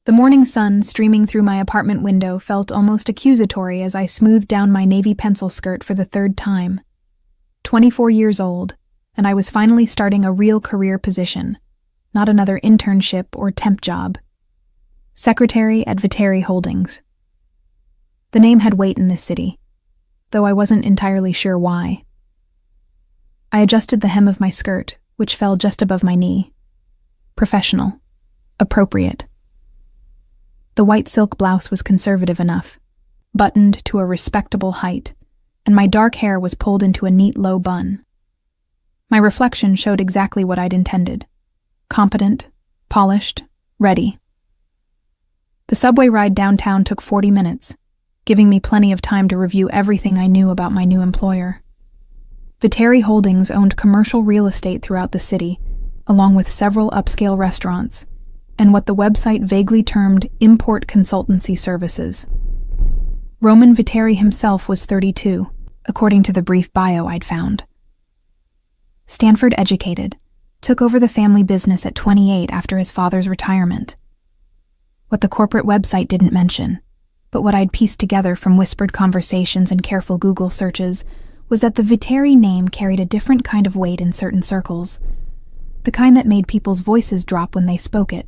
The morning sun streaming through my apartment window felt almost accusatory as I smoothed down my navy pencil skirt for the third time. 24 years old, and I was finally starting a real career position, not another internship or temp job. Secretary at Viteri Holdings. The name had weight in this city, though I wasn't entirely sure why. I adjusted the hem of my skirt, which fell just above my knee. Professional. Appropriate. The white silk blouse was conservative enough, buttoned to a respectable height, and my dark hair was pulled into a neat low bun. My reflection showed exactly what I'd intended. Competent, polished, ready. The subway ride downtown took 40 minutes, giving me plenty of time to review everything I knew about my new employer. Viteri Holdings owned commercial real estate throughout the city, along with several upscale restaurants, and what the website vaguely termed import consultancy services. Roman Viteri himself was 32, according to the brief bio I'd found. Stanford educated, took over the family business at 28 after his father's retirement. What the corporate website didn't mention, but what I'd pieced together from whispered conversations and careful Google searches, was that the Viteri name carried a different kind of weight in certain circles. The kind that made people's voices drop when they spoke it.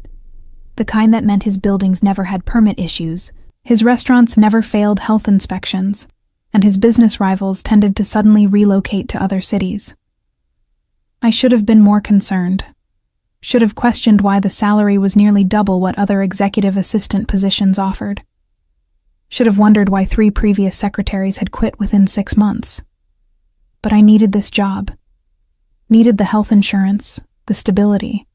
The kind that meant his buildings never had permit issues, his restaurants never failed health inspections, and his business rivals tended to suddenly relocate to other cities. I should have been more concerned. Should have questioned why the salary was nearly double what other executive assistant positions offered. Should have wondered why 3 previous secretaries had quit within 6 months. But I needed this job. Needed the health insurance, the stability,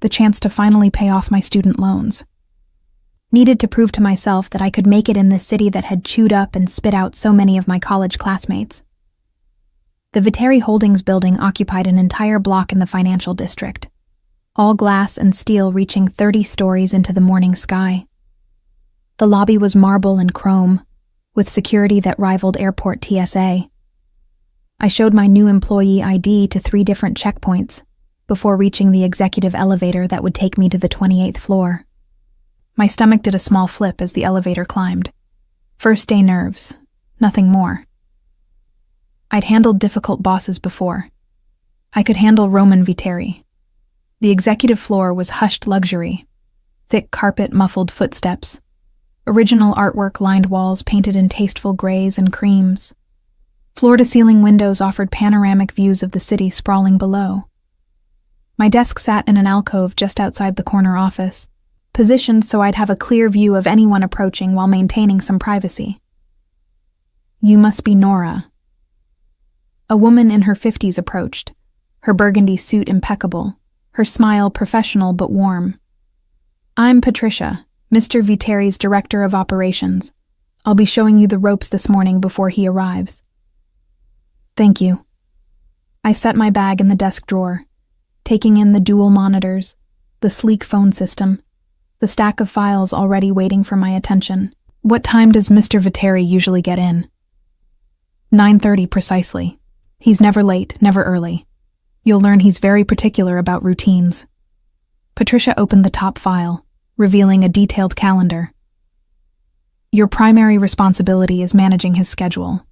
the chance to finally pay off my student loans. Needed to prove to myself that I could make it in this city that had chewed up and spit out so many of my college classmates. The Viteri Holdings building occupied an entire block in the financial district, all glass and steel reaching 30 stories into the morning sky. The lobby was marble and chrome, with security that rivaled airport TSA. I showed my new employee ID to 3 different checkpoints before reaching the executive elevator that would take me to the 28th floor. My stomach did a small flip as the elevator climbed. First day nerves, nothing more. I'd handled difficult bosses before. I could handle Roman Viteri. The executive floor was hushed luxury, thick carpet muffled footsteps, original artwork lined walls painted in tasteful grays and creams. Floor-to-ceiling windows offered panoramic views of the city sprawling below. My desk sat in an alcove just outside the corner office, positioned so I'd have a clear view of anyone approaching while maintaining some privacy. "You must be Nora." A woman in her 50s approached, her burgundy suit impeccable, her smile professional but warm. "I'm Patricia, Mr. Viteri's Director of Operations. I'll be showing you the ropes this morning before he arrives." "Thank you." I set my bag in the desk drawer, taking in the dual monitors, the sleek phone system, the stack of files already waiting for my attention. "What time does Mr. Viteri usually get in?" 9:30 precisely. He's never late, never early. You'll learn he's very particular about routines. Patricia opened the top file, revealing a detailed calendar. "Your primary responsibility is managing his schedule.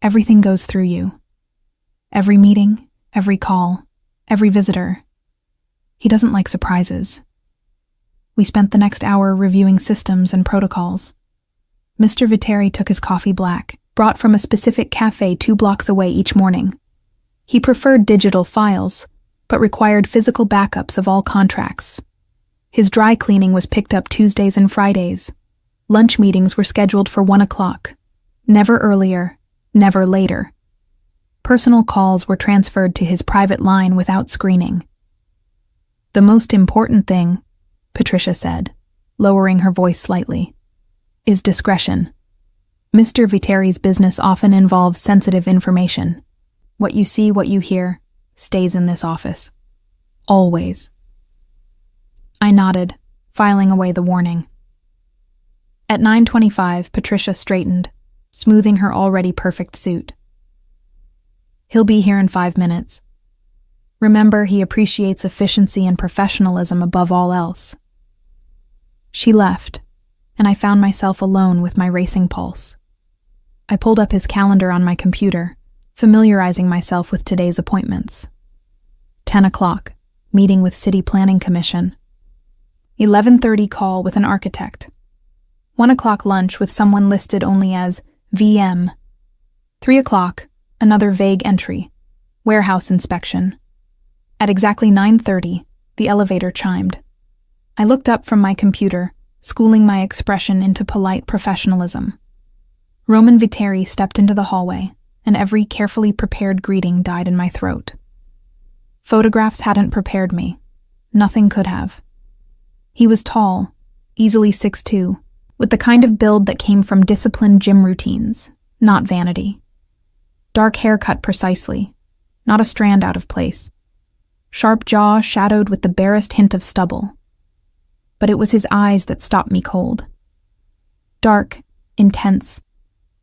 Everything goes through you. Every meeting, every call, every visitor. He doesn't like surprises." We spent the next hour reviewing systems and protocols. Mr. Viteri took his coffee black, brought from a specific cafe 2 blocks away each morning. He preferred digital files, but required physical backups of all contracts. His dry cleaning was picked up Tuesdays and Fridays. Lunch meetings were scheduled for 1 o'clock. Never earlier, never later. Personal calls were transferred to his private line without screening. "The most important thing," Patricia said, lowering her voice slightly, "is discretion. Mr. Viteri's business often involves sensitive information. What you see, what you hear, stays in this office. Always." I nodded, filing away the warning. At 9:25, Patricia straightened, smoothing her already perfect suit. "He'll be here in 5 minutes. Remember, he appreciates efficiency and professionalism above all else." She left, and I found myself alone with my racing pulse. I pulled up his calendar on my computer, familiarizing myself with today's appointments. 10 o'clock, meeting with City Planning Commission. 11:30 call with an architect. 1 o'clock lunch with someone listed only as VM. 3 o'clock, another vague entry, warehouse inspection. At exactly 9:30, the elevator chimed. I looked up from my computer, schooling my expression into polite professionalism. Roman Viteri stepped into the hallway, and every carefully prepared greeting died in my throat. Photographs hadn't prepared me. Nothing could have. He was tall, easily 6'2", with the kind of build that came from disciplined gym routines, not vanity. Dark hair cut precisely, not a strand out of place. Sharp jaw shadowed with the barest hint of stubble. But it was his eyes that stopped me cold. Dark, intense,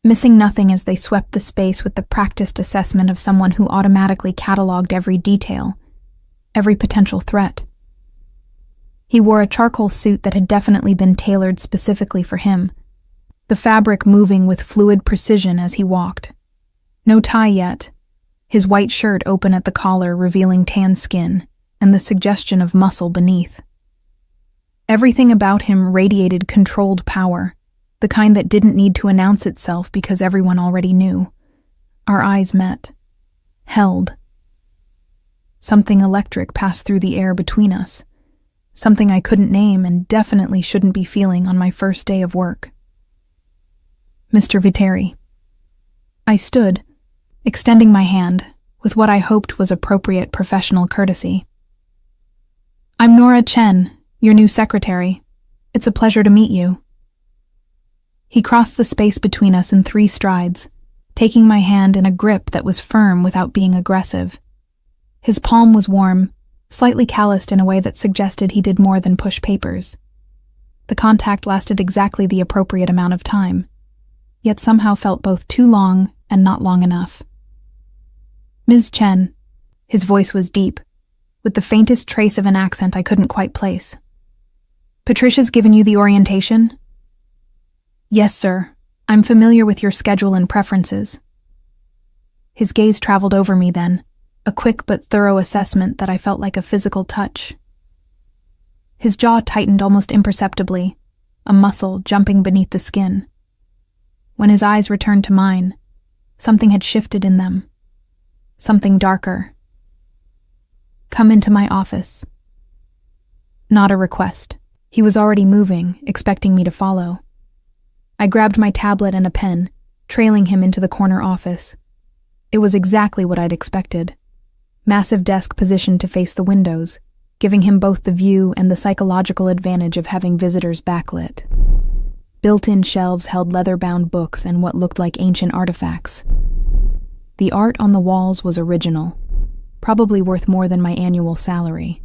missing nothing as they swept the space with the practiced assessment of someone who automatically cataloged every detail, every potential threat. He wore a charcoal suit that had definitely been tailored specifically for him, the fabric moving with fluid precision as he walked. No tie yet, his white shirt open at the collar revealing tan skin and the suggestion of muscle beneath. Everything about him radiated controlled power, the kind that didn't need to announce itself because everyone already knew. Our eyes met. Held. Something electric passed through the air between us. Something I couldn't name and definitely shouldn't be feeling on my first day of work. Mr. Viteri. I stood, extending my hand, with what I hoped was appropriate professional courtesy. I'm Nora Chen, your new secretary. It's a pleasure to meet you. He crossed the space between us in 3 strides, taking my hand in a grip that was firm without being aggressive. His palm was warm, slightly calloused in a way that suggested he did more than push papers. The contact lasted exactly the appropriate amount of time, yet somehow felt both too long and not long enough. Ms. Chen, his voice was deep, with the faintest trace of an accent I couldn't quite place. Patricia's given you the orientation? Yes, sir. I'm familiar with your schedule and preferences. His gaze traveled over me then, a quick but thorough assessment that I felt like a physical touch. His jaw tightened almost imperceptibly, a muscle jumping beneath the skin. When his eyes returned to mine, something had shifted in them. Something darker. Come into my office. Not a request. He was already moving, expecting me to follow. I grabbed my tablet and a pen, trailing him into the corner office. It was exactly what I'd expected. Massive desk positioned to face the windows, giving him both the view and the psychological advantage of having visitors backlit. Built-in shelves held leather-bound books and what looked like ancient artifacts. The art on the walls was original, probably worth more than my annual salary.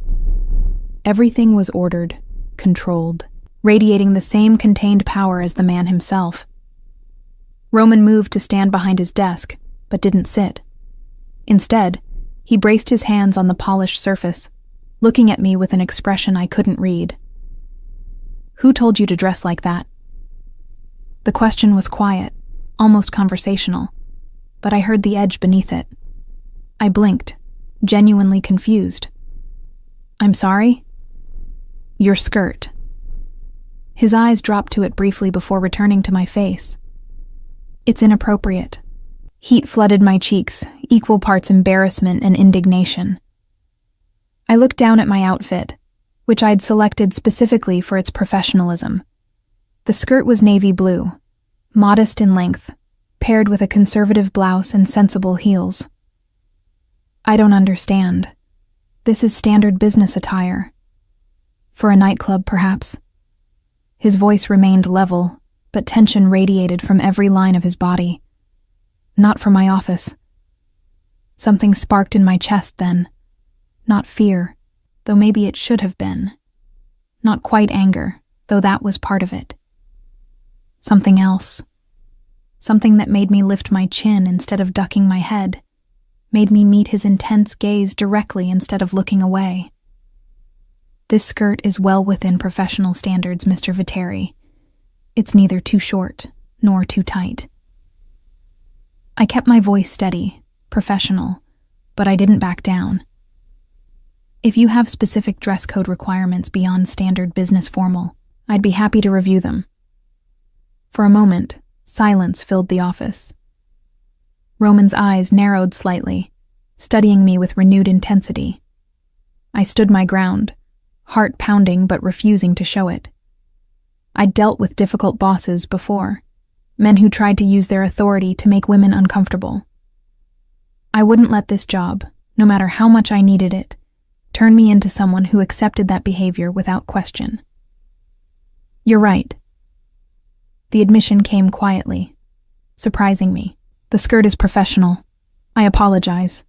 Everything was ordered, controlled, radiating the same contained power as the man himself. Roman moved to stand behind his desk, but didn't sit. Instead, he braced his hands on the polished surface, looking at me with an expression I couldn't read. Who told you to dress like that? The question was quiet, almost conversational, but I heard the edge beneath it. I blinked, genuinely confused. I'm sorry? Your skirt. His eyes dropped to it briefly before returning to my face. It's inappropriate. Heat flooded my cheeks, equal parts embarrassment and indignation. I looked down at my outfit, which I'd selected specifically for its professionalism. The skirt was navy blue, modest in length, paired with a conservative blouse and sensible heels. I don't understand. This is standard business attire. For a nightclub, perhaps. His voice remained level, but tension radiated from every line of his body. Not for my office. Something sparked in my chest then. Not fear, though maybe it should have been. Not quite anger, though that was part of it. Something else. Something that made me lift my chin instead of ducking my head, made me meet his intense gaze directly instead of looking away. This skirt is well within professional standards, Mr. Viteri. It's neither too short nor too tight. I kept my voice steady, professional, but I didn't back down. If you have specific dress code requirements beyond standard business formal, I'd be happy to review them. For a moment, silence filled the office. Roman's eyes narrowed slightly, studying me with renewed intensity. I stood my ground, heart pounding but refusing to show it. I'd dealt with difficult bosses before, men who tried to use their authority to make women uncomfortable. I wouldn't let this job, no matter how much I needed it, turn me into someone who accepted that behavior without question. You're right. The admission came quietly, surprising me. The skirt is professional. I apologize.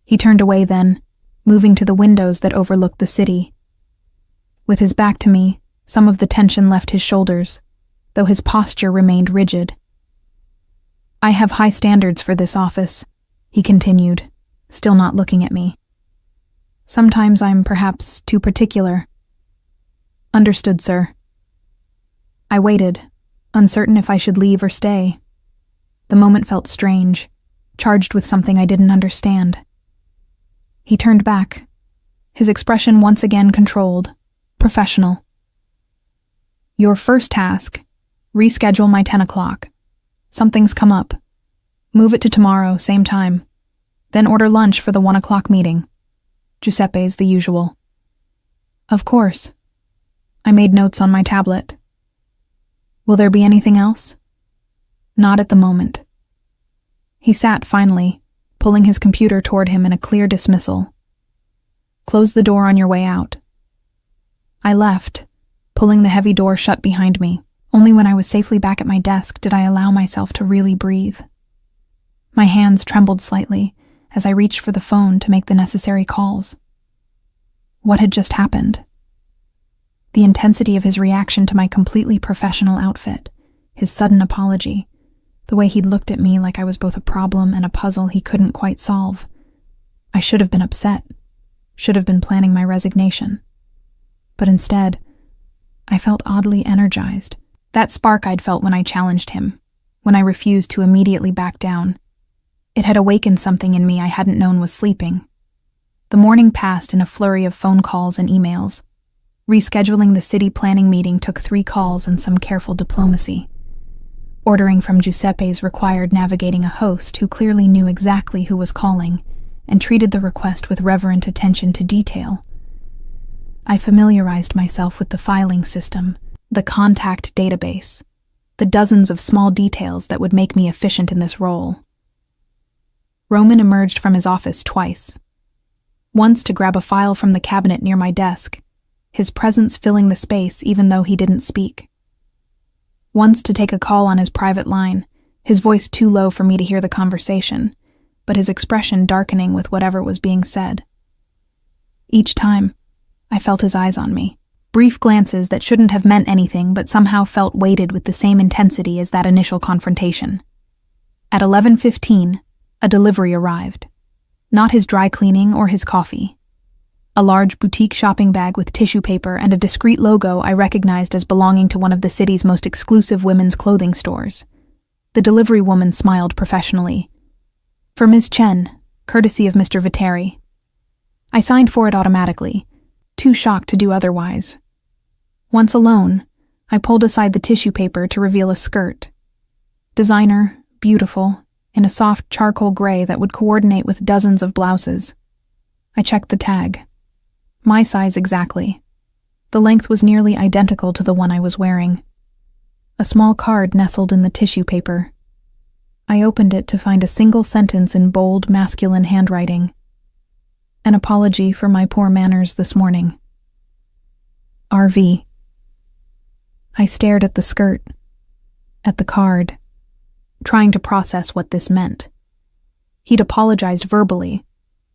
He turned away then, moving to the windows that overlooked the city. With his back to me, some of the tension left his shoulders, though his posture remained rigid. I have high standards for this office, he continued, still not looking at me. Sometimes I'm perhaps too particular. Understood, sir. I waited, uncertain if I should leave or stay. The moment felt strange, charged with something I didn't understand. He turned back, his expression once again controlled, professional. Your first task, reschedule my 10 o'clock. Something's come up. Move it to tomorrow, same time. Then order lunch for the 1 o'clock meeting. Giuseppe's the usual. Of course. I made notes on my tablet. Will there be anything else? Not at the moment. He sat finally, pulling his computer toward him in a clear dismissal. Close the door on your way out. I left, pulling the heavy door shut behind me. Only when I was safely back at my desk did I allow myself to really breathe. My hands trembled slightly as I reached for the phone to make the necessary calls. What had just happened? The intensity of his reaction to my completely professional outfit, his sudden apology, the way he'd looked at me like I was both a problem and a puzzle he couldn't quite solve. I should have been upset, should have been planning my resignation. But instead, I felt oddly energized. That spark I'd felt when I challenged him, when I refused to immediately back down. It had awakened something in me I hadn't known was sleeping. The morning passed in a flurry of phone calls and emails. Rescheduling the city planning meeting took 3 calls and some careful diplomacy. Ordering from Giuseppe's required navigating a host who clearly knew exactly who was calling and treated the request with reverent attention to detail. I familiarized myself with the filing system, the contact database, the dozens of small details that would make me efficient in this role. Roman emerged from his office twice. Once to grab a file from the cabinet near my desk, his presence filling the space even though he didn't speak. Once to take a call on his private line, his voice too low for me to hear the conversation, but his expression darkening with whatever was being said. Each time, I felt his eyes on me. Brief glances that shouldn't have meant anything but somehow felt weighted with the same intensity as that initial confrontation. At 11:15, a delivery arrived. Not his dry cleaning or his coffee. A large boutique shopping bag with tissue paper and a discreet logo I recognized as belonging to one of the city's most exclusive women's clothing stores. The delivery woman smiled professionally. For Ms. Chen, courtesy of Mr. Viteri. I signed for it automatically, too shocked to do otherwise. Once alone, I pulled aside the tissue paper to reveal a skirt. Designer, beautiful, in a soft charcoal gray that would coordinate with dozens of blouses. I checked the tag. My size exactly. The length was nearly identical to the one I was wearing. A small card nestled in the tissue paper. I opened it to find a single sentence in bold, masculine handwriting. An apology for my poor manners this morning. RV. I stared at the skirt, at the card, trying to process what this meant. He'd apologized verbally,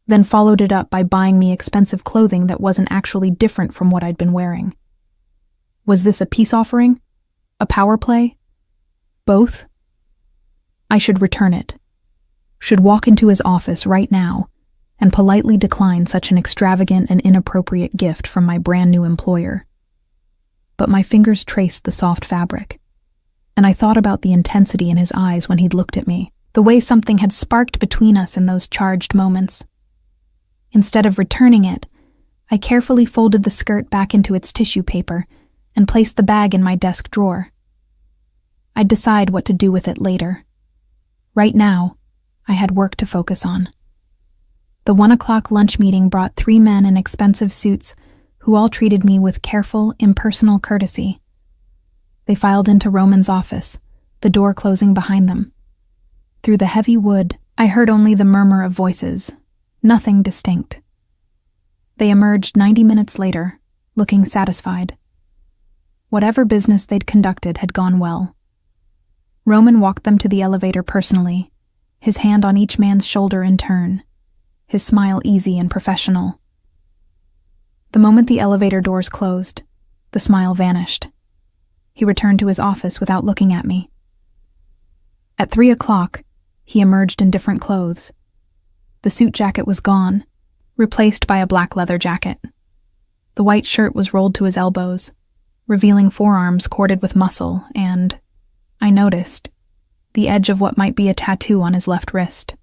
then followed it up by buying me expensive clothing that wasn't actually different from what I'd been wearing. Was this a peace offering? A power play? Both? I should return it. Should walk into his office right now and politely decline such an extravagant and inappropriate gift from my brand new employer. But my fingers traced the soft fabric, and I thought about the intensity in his eyes when he'd looked at me, the way something had sparked between us in those charged moments. Instead of returning it, I carefully folded the skirt back into its tissue paper and placed the bag in my desk drawer. I'd decide what to do with it later. Right now, I had work to focus on. The 1:00 lunch meeting brought 3 men in expensive suits who all treated me with careful, impersonal courtesy. They filed into Roman's office, the door closing behind them. Through the heavy wood, I heard only the murmur of voices, nothing distinct. They emerged 90 minutes later, looking satisfied. Whatever business they'd conducted had gone well. Roman walked them to the elevator personally, his hand on each man's shoulder in turn, his smile easy and professional. The moment the elevator doors closed, the smile vanished. He returned to his office without looking at me. At 3:00, he emerged in different clothes. The suit jacket was gone, replaced by a black leather jacket. The white shirt was rolled to his elbows, revealing forearms corded with muscle and, I noticed, the edge of what might be a tattoo on his left wrist.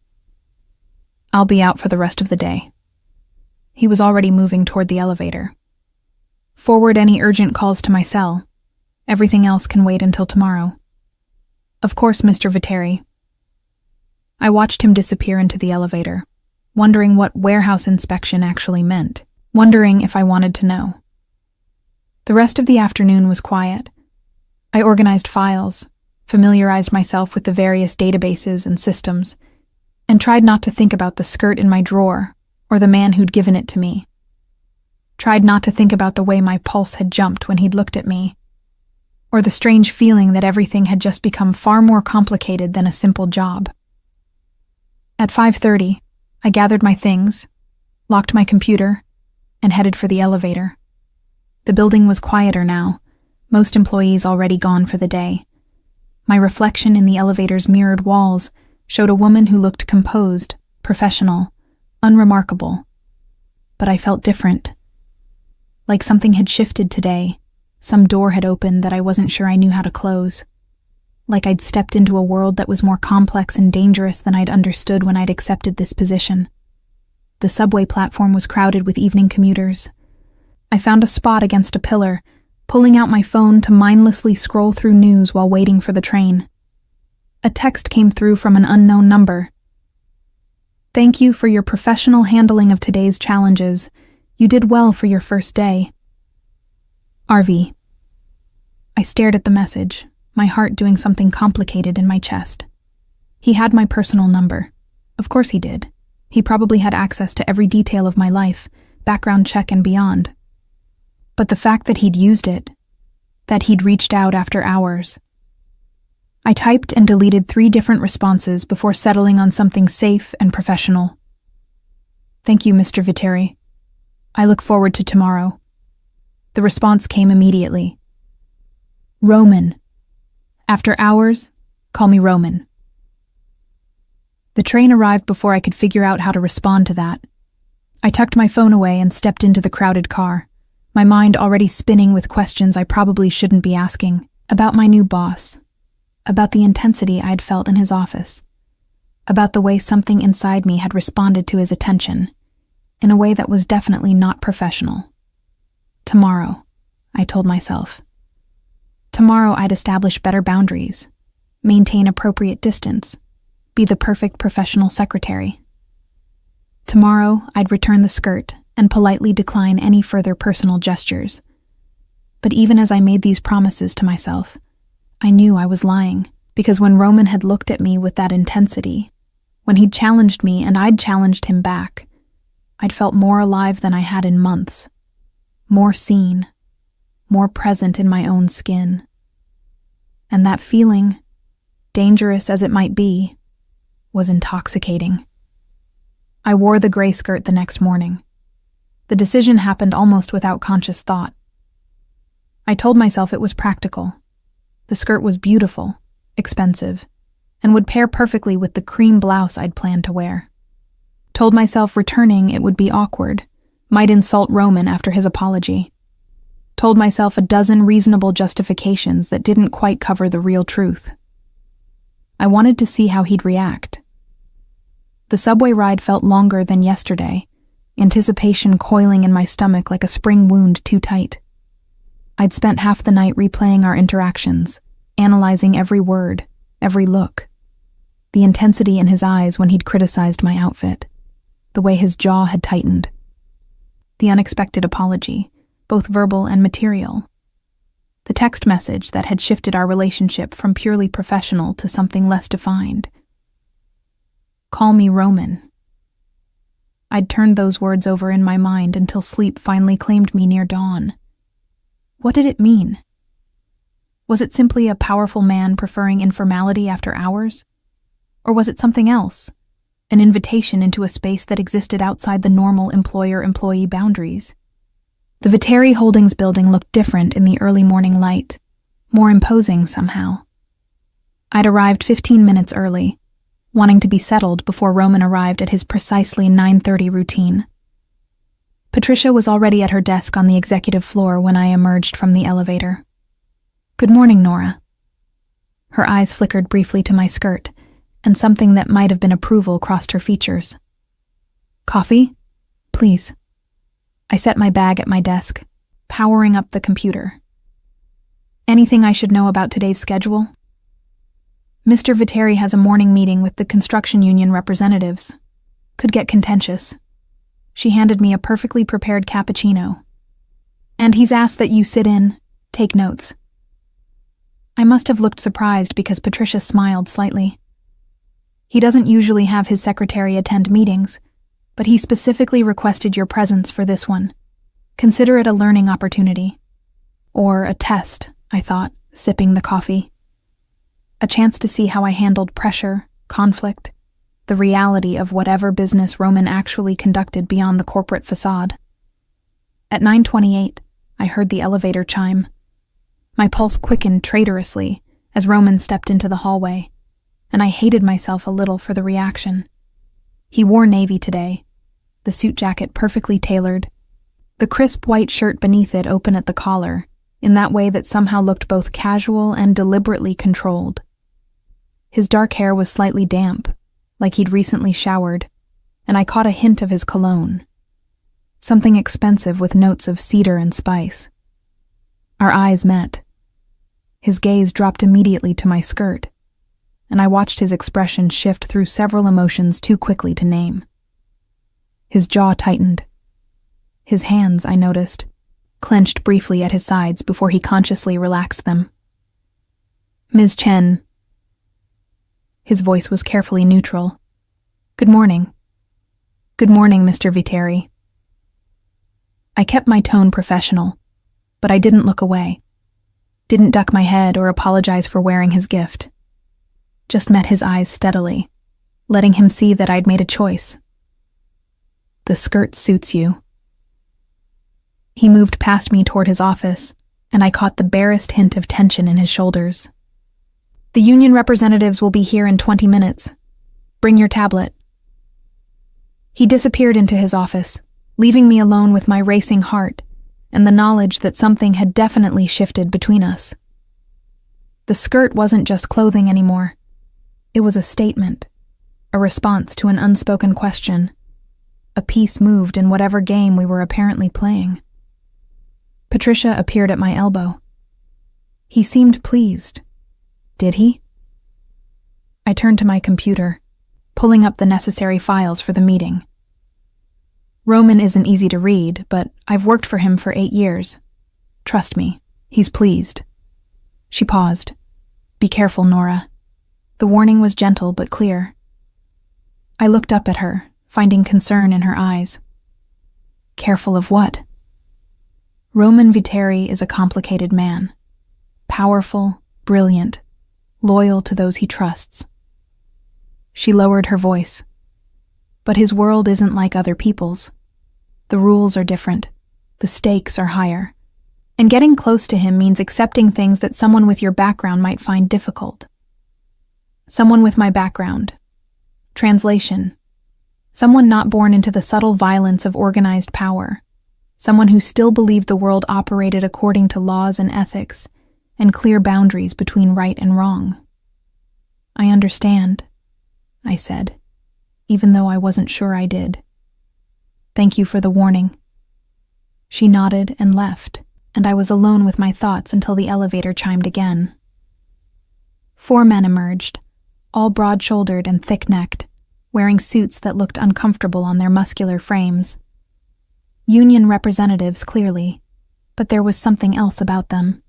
"I'll be out for the rest of the day." He was already moving toward the elevator. "Forward any urgent calls to my cell. Everything else can wait until tomorrow." "Of course, Mr. Viteri." I watched him disappear into the elevator, wondering what warehouse inspection actually meant, wondering if I wanted to know. The rest of the afternoon was quiet. I organized files, familiarized myself with the various databases and systems, and tried not to think about the skirt in my drawer or the man who'd given it to me. Tried not to think about the way my pulse had jumped when he'd looked at me, or the strange feeling that everything had just become far more complicated than a simple job. At 5:30, I gathered my things, locked my computer, and headed for the elevator. The building was quieter now, most employees already gone for the day. My reflection in the elevator's mirrored walls showed a woman who looked composed, professional, unremarkable. But I felt different. Like something had shifted today, some door had opened that I wasn't sure I knew how to close. Like I'd stepped into a world that was more complex and dangerous than I'd understood when I'd accepted this position. The subway platform was crowded with evening commuters. I found a spot against a pillar, pulling out my phone to mindlessly scroll through news while waiting for the train. A text came through from an unknown number. "Thank you for your professional handling of today's challenges. You did well for your first day. RV." I stared at the message, my heart doing something complicated in my chest. He had my personal number. Of course he did. He probably had access to every detail of my life, background check and beyond. But the fact that he'd used it, that he'd reached out after hours. I typed and deleted 3 different responses before settling on something safe and professional. "Thank you, Mr. Viteri. I look forward to tomorrow." The response came immediately. "Roman. After hours, call me Roman." The train arrived before I could figure out how to respond to that. I tucked my phone away and stepped into the crowded car, my mind already spinning with questions I probably shouldn't be asking, about my new boss, about the intensity I'd felt in his office, about the way something inside me had responded to his attention, in a way that was definitely not professional. Tomorrow, I told myself. Tomorrow I'd establish better boundaries, maintain appropriate distance, be the perfect professional secretary. Tomorrow I'd return the skirt and politely decline any further personal gestures. But even as I made these promises to myself, I knew I was lying, because when Roman had looked at me with that intensity, when he'd challenged me and I'd challenged him back, I'd felt more alive than I had in months, more seen, more present in my own skin. And that feeling, dangerous as it might be, was intoxicating. I wore the gray skirt the next morning. The decision happened almost without conscious thought. I told myself it was practical. The skirt was beautiful, expensive, and would pair perfectly with the cream blouse I'd planned to wear. Told myself returning it would be awkward, might insult Roman after his apology. Told myself a dozen reasonable justifications that didn't quite cover the real truth. I wanted to see how he'd react. The subway ride felt longer than yesterday, anticipation coiling in my stomach like a spring wound too tight. I'd spent half the night replaying our interactions, analyzing every word, every look. The intensity in his eyes when he'd criticized my outfit. The way his jaw had tightened. The unexpected apology, both verbal and material. The text message that had shifted our relationship from purely professional to something less defined. Call me Roman. I'd turned those words over in my mind until sleep finally claimed me near dawn. What did it mean? Was it simply a powerful man preferring informality after hours? Or was it something else? An invitation into a space that existed outside the normal employer-employee boundaries? The Viteri Holdings building looked different in the early morning light, more imposing somehow. I'd arrived 15 minutes early, wanting to be settled before Roman arrived at his precisely 9:30 routine. Patricia was already at her desk on the executive floor when I emerged from the elevator. Good morning, Nora. Her eyes flickered briefly to my skirt, and something that might have been approval crossed her features. Coffee? Please. I set my bag at my desk, powering up the computer. Anything I should know about today's schedule? Mr. Viteri has a morning meeting with the construction union representatives. Could get contentious. She handed me a perfectly prepared cappuccino. And he's asked that you sit in, take notes. I must have looked surprised because Patricia smiled slightly. He doesn't usually have his secretary attend meetings, but he specifically requested your presence for this one. Consider it a learning opportunity. Or a test, I thought, sipping the coffee. A chance to see how I handled pressure, conflict, the reality of whatever business Roman actually conducted beyond the corporate facade. At 9:28, I heard the elevator chime. My pulse quickened traitorously as Roman stepped into the hallway, and I hated myself a little for the reaction. He wore navy today, the suit jacket perfectly tailored, the crisp white shirt beneath it open at the collar, in that way that somehow looked both casual and deliberately controlled. His dark hair was slightly damp, like he'd recently showered, and I caught a hint of his cologne. Something expensive with notes of cedar and spice. Our eyes met. His gaze dropped immediately to my skirt, and I watched his expression shift through several emotions too quickly to name. His jaw tightened. His hands, I noticed, clenched briefly at his sides before he consciously relaxed them. Ms. Chen. His voice was carefully neutral. Good morning. Good morning, Mr. Viteri. I kept my tone professional, but I didn't look away. Didn't duck my head or apologize for wearing his gift. Just met his eyes steadily, letting him see that I'd made a choice. The skirt suits you. He moved past me toward his office, and I caught the barest hint of tension in his shoulders. The union representatives will be here in 20 minutes. Bring your tablet. He disappeared into his office, leaving me alone with my racing heart and the knowledge that something had definitely shifted between us. The skirt wasn't just clothing anymore. It was a statement, a response to an unspoken question, a piece moved in whatever game we were apparently playing. Patricia appeared at my elbow. He seemed pleased. Did he? I turned to my computer, pulling up the necessary files for the meeting. Roman isn't easy to read, but I've worked for him for 8 years. Trust me, he's pleased. She paused. Be careful, Nora. The warning was gentle but clear. I looked up at her, finding concern in her eyes. Careful of what? Roman Viteri is a complicated man. Powerful, brilliant, loyal to those he trusts. She lowered her voice. But his world isn't like other people's. The rules are different. The stakes are higher. And getting close to him means accepting things that someone with your background might find difficult. Someone with my background. Translation. Someone not born into the subtle violence of organized power. Someone who still believed the world operated according to laws and ethics, and clear boundaries between right and wrong. "I understand," I said, even though I wasn't sure I did. "Thank you for the warning." She nodded and left, and I was alone with my thoughts until the elevator chimed again. 4 men emerged, all broad-shouldered and thick-necked, wearing suits that looked uncomfortable on their muscular frames. Union representatives, clearly, but there was something else about them.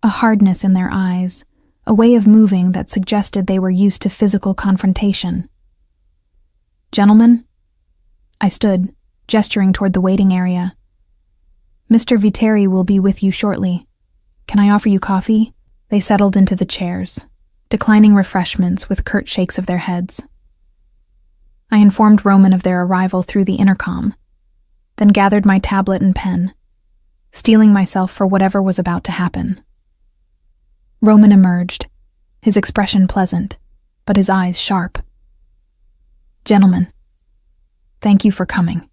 A hardness in their eyes, a way of moving that suggested they were used to physical confrontation. "Gentlemen?" I stood, gesturing toward the waiting area. "Mr. Viteri will be with you shortly. Can I offer you coffee?" They settled into the chairs, declining refreshments with curt shakes of their heads. I informed Roman of their arrival through the intercom, then gathered my tablet and pen, steeling myself for whatever was about to happen. Roman emerged, his expression pleasant, but his eyes sharp. "Gentlemen, thank you for coming."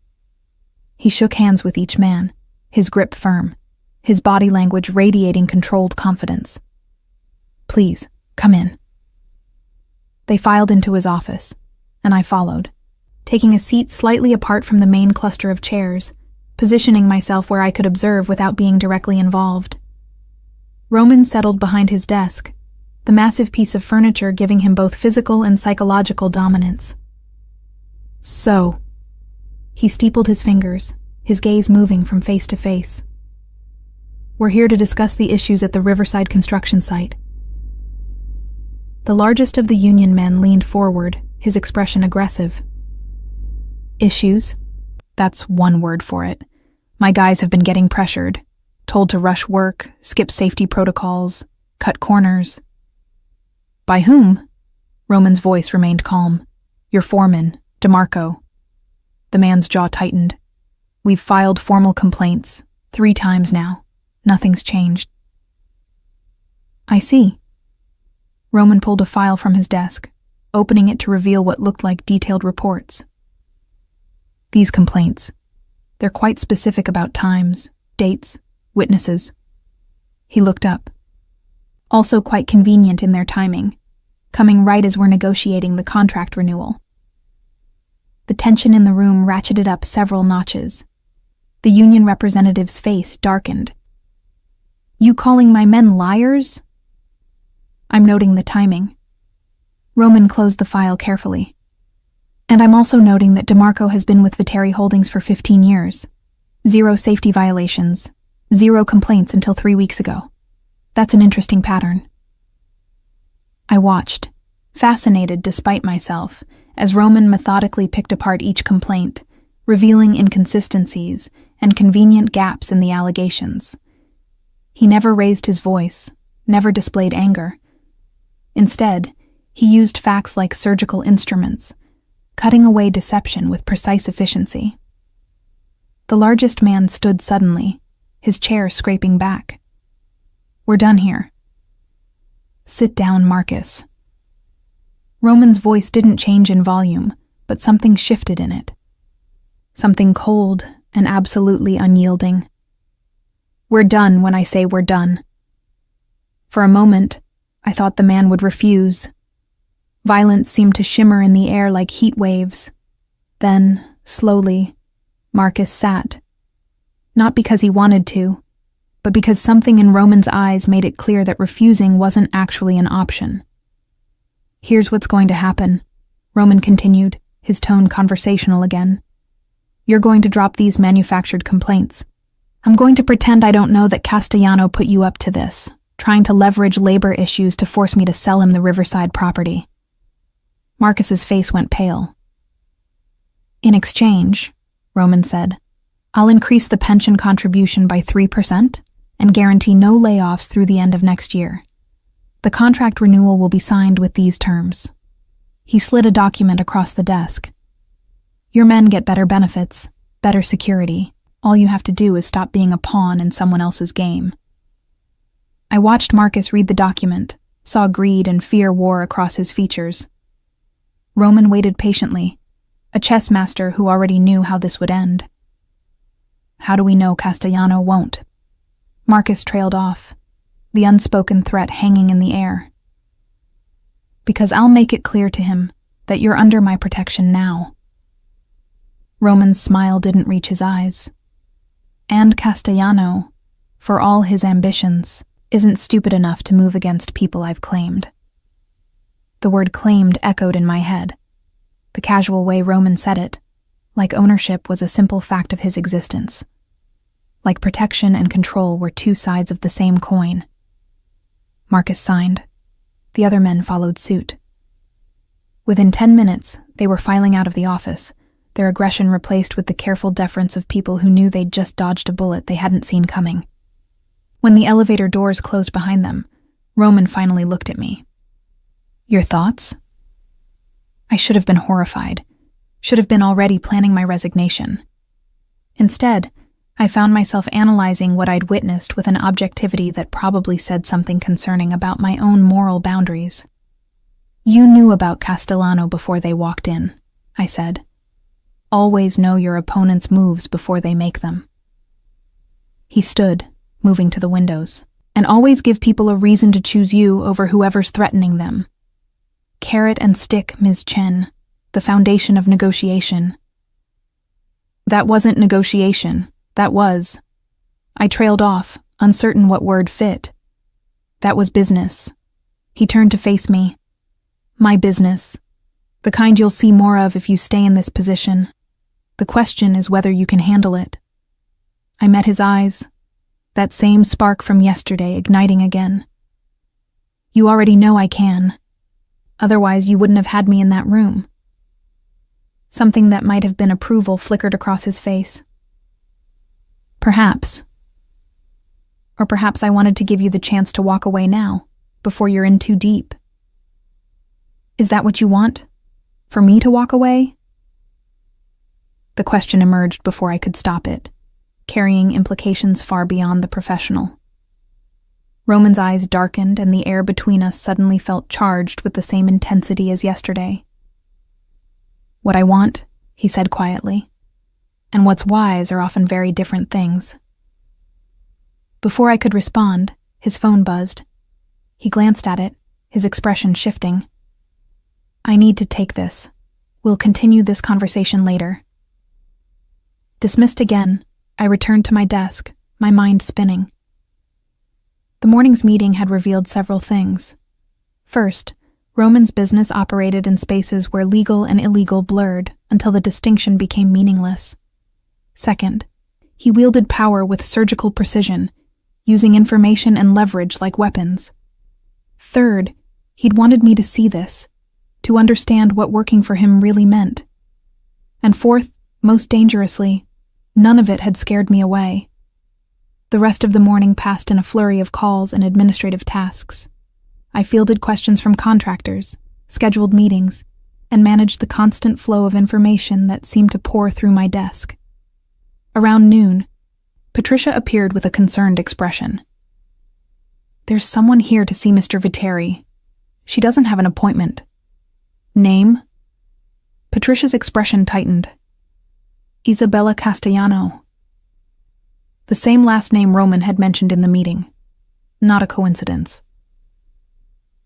He shook hands with each man, his grip firm, his body language radiating controlled confidence. "Please, come in." They filed into his office, and I followed, taking a seat slightly apart from the main cluster of chairs, positioning myself where I could observe without being directly involved. Roman settled behind his desk, the massive piece of furniture giving him both physical and psychological dominance. "So," he steepled his fingers, his gaze moving from face to face. "We're here to discuss the issues at the Riverside construction site." The largest of the union men leaned forward, his expression aggressive. "Issues? That's one word for it. My guys have been getting pressured, told to rush work, skip safety protocols, cut corners." "By whom?" Roman's voice remained calm. "Your foreman, DeMarco." The man's jaw tightened. "We've filed formal complaints 3 times now. Nothing's changed." "I see." Roman pulled a file from his desk, opening it to reveal what looked like detailed reports. "These complaints, they're quite specific about times, dates, witnesses." He looked up. "Also quite convenient in their timing, coming right as we're negotiating the contract renewal." The tension in the room ratcheted up several notches. The union representative's face darkened. "You calling my men liars?" I'm noting the timing. Roman closed the file carefully. "And I'm also noting that DeMarco has been with Viteri Holdings for 15 years. 0 safety violations, 0 complaints until 3 weeks ago. That's an interesting pattern." I watched, fascinated despite myself, as Roman methodically picked apart each complaint, revealing inconsistencies and convenient gaps in the allegations. He never raised his voice, never displayed anger. Instead, he used facts like surgical instruments, cutting away deception with precise efficiency. The largest man stood suddenly, his chair scraping back. "We're done here." "Sit down, Marcus." Roman's voice didn't change in volume, but something shifted in it. Something cold and absolutely unyielding. "We're done when I say we're done." For a moment, I thought the man would refuse. Violence seemed to shimmer in the air like heat waves. Then, slowly, Marcus sat. Not because he wanted to, but because something in Roman's eyes made it clear that refusing wasn't actually an option. "Here's what's going to happen," Roman continued, his tone conversational again. "You're going to drop these manufactured complaints. I'm going to pretend I don't know that Castellano put you up to this, trying to leverage labor issues to force me to sell him the Riverside property." Marcus's face went pale. "In exchange," Roman said, "I'll increase the pension contribution by 3% and guarantee no layoffs through the end of next year. The contract renewal will be signed with these terms." He slid a document across the desk. "Your men get better benefits, better security. All you have to do is stop being a pawn in someone else's game." I watched Marcus read the document, saw greed and fear war across his features. Roman waited patiently, a chess master who already knew how this would end. How do we know Castellano won't? Marcus trailed off, the unspoken threat hanging in the air. Because I'll make it clear to him that you're under my protection now. Roman's smile didn't reach his eyes. And Castellano, for all his ambitions, isn't stupid enough to move against people I've claimed. The word claimed echoed in my head, the casual way Roman said it, like ownership was a simple fact of his existence. Like protection and control were two sides of the same coin. Marcus signed. The other men followed suit. Within 10 minutes, they were filing out of the office, their aggression replaced with the careful deference of people who knew they'd just dodged a bullet they hadn't seen coming. When the elevator doors closed behind them, Roman finally looked at me. Your thoughts? I should have been horrified, should have been already planning my resignation. Instead, I found myself analyzing what I'd witnessed with an objectivity that probably said something concerning about my own moral boundaries. You knew about Castellano before they walked in, I said. Always know your opponent's moves before they make them. He stood, moving to the windows, and always give people a reason to choose you over whoever's threatening them. Carrot and stick, Ms. Chen, the foundation of negotiation. That wasn't negotiation. That was. I trailed off, uncertain what word fit. That was business. He turned to face me. My business. The kind you'll see more of if you stay in this position. The question is whether you can handle it. I met his eyes, that same spark from yesterday igniting again. You already know I can. Otherwise, you wouldn't have had me in that room. Something that might have been approval flickered across his face. Perhaps. Or perhaps I wanted to give you the chance to walk away now, before you're in too deep. Is that what you want? For me to walk away? The question emerged before I could stop it, carrying implications far beyond the professional. Roman's eyes darkened and the air between us suddenly felt charged with the same intensity as yesterday. What I want, he said quietly, and what's wise are often very different things. Before I could respond, his phone buzzed. He glanced at it, his expression shifting. I need to take this. We'll continue this conversation later. Dismissed again, I returned to my desk, my mind spinning. The morning's meeting had revealed several things. First, Roman's business operated in spaces where legal and illegal blurred until the distinction became meaningless. Second, he wielded power with surgical precision, using information and leverage like weapons. Third, he'd wanted me to see this, to understand what working for him really meant. And fourth, most dangerously, none of it had scared me away. The rest of the morning passed in a flurry of calls and administrative tasks. I fielded questions from contractors, scheduled meetings, and managed the constant flow of information that seemed to pour through my desk. Around noon, Patricia appeared with a concerned expression. There's someone here to see Mr. Viteri. She doesn't have an appointment. Name? Patricia's expression tightened. Isabella Castellano. The same last name Roman had mentioned in the meeting. Not a coincidence.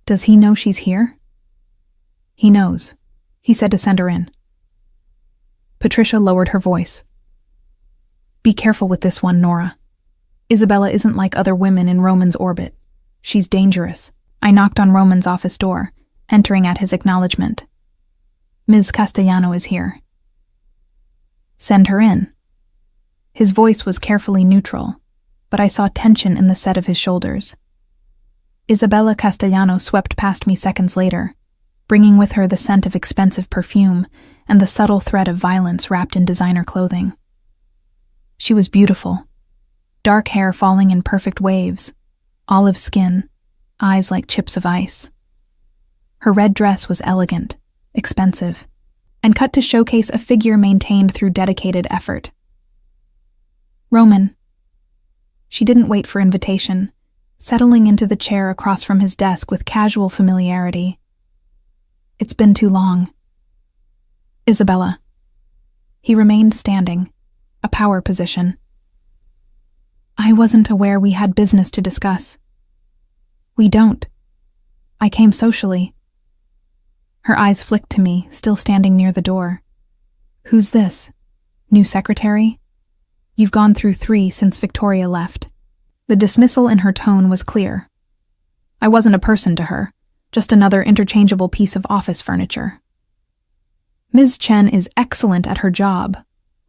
Does he know she's here? He knows. He said to send her in. Patricia lowered her voice. Be careful with this one, Nora. Isabella isn't like other women in Roman's orbit. She's dangerous. I knocked on Roman's office door, entering at his acknowledgement. Ms. Castellano is here. Send her in. His voice was carefully neutral, but I saw tension in the set of his shoulders. Isabella Castellano swept past me seconds later, bringing with her the scent of expensive perfume and the subtle threat of violence wrapped in designer clothing. She was beautiful, dark hair falling in perfect waves, olive skin, eyes like chips of ice. Her red dress was elegant, expensive, and cut to showcase a figure maintained through dedicated effort. Roman. She didn't wait for invitation, settling into the chair across from his desk with casual familiarity. It's been too long. Isabella, He remained standing, a power position. I wasn't aware we had business to discuss. We don't. I came socially. Her eyes flicked to me, still standing near the door. Who's this? New secretary? You've gone through 3 since Victoria left. The dismissal in her tone was clear. I wasn't a person to her, just another interchangeable piece of office furniture. Ms. Chen is excellent at her job,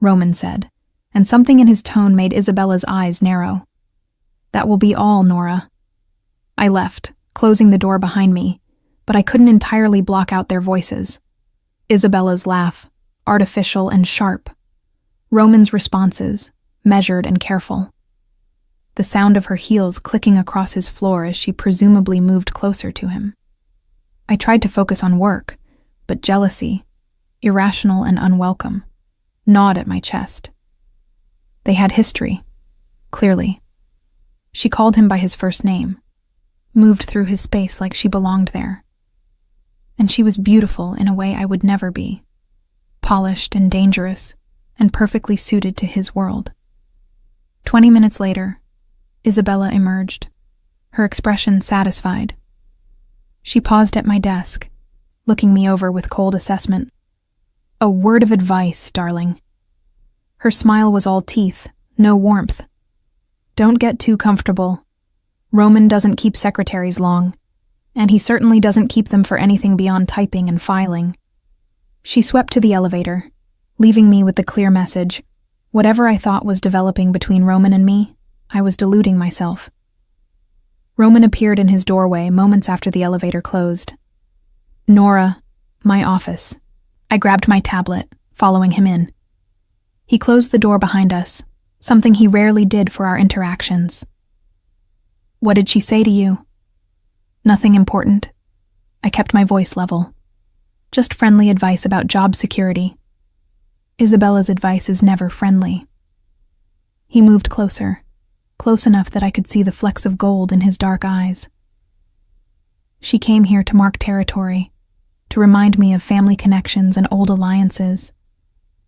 Roman said, and something in his tone made Isabella's eyes narrow. That will be all, Nora. I left, closing the door behind me, but I couldn't entirely block out their voices. Isabella's laugh, artificial and sharp. Roman's responses, measured and careful. The sound of her heels clicking across his floor as she presumably moved closer to him. I tried to focus on work, but jealousy, irrational and unwelcome, gnawed at my chest. They had history, clearly. She called him by his first name, moved through his space like she belonged there. And she was beautiful in a way I would never be, polished and dangerous, and perfectly suited to his world. 20 minutes later, Isabella emerged, her expression satisfied. She paused at my desk, looking me over with cold assessment. A word of advice, darling. Her smile was all teeth, no warmth. Don't get too comfortable. Roman doesn't keep secretaries long, and he certainly doesn't keep them for anything beyond typing and filing. She swept to the elevator, leaving me with the clear message. Whatever I thought was developing between Roman and me, I was deluding myself. Roman appeared in his doorway moments after the elevator closed. Nora, my office. I grabbed my tablet, following him in. He closed the door behind us, something he rarely did for our interactions. What did she say to you? Nothing important. I kept my voice level. Just friendly advice about job security. Isabella's advice is never friendly. He moved closer, close enough that I could see the flecks of gold in his dark eyes. She came here to mark territory, to remind me of family connections and old alliances,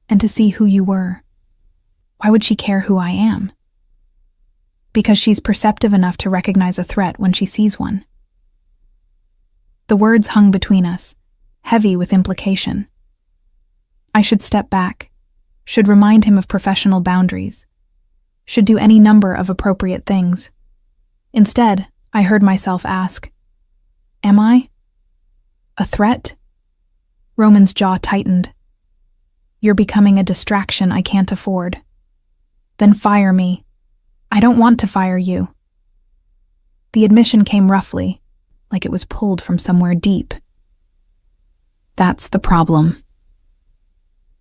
and to see who you were. Why would she care who I am? Because she's perceptive enough to recognize a threat when she sees one. The words hung between us, heavy with implication. I should step back, should remind him of professional boundaries, should do any number of appropriate things. Instead, I heard myself ask, am I? A threat? Roman's jaw tightened. You're becoming a distraction I can't afford. Then fire me. I don't want to fire you. The admission came roughly, like it was pulled from somewhere deep. That's the problem.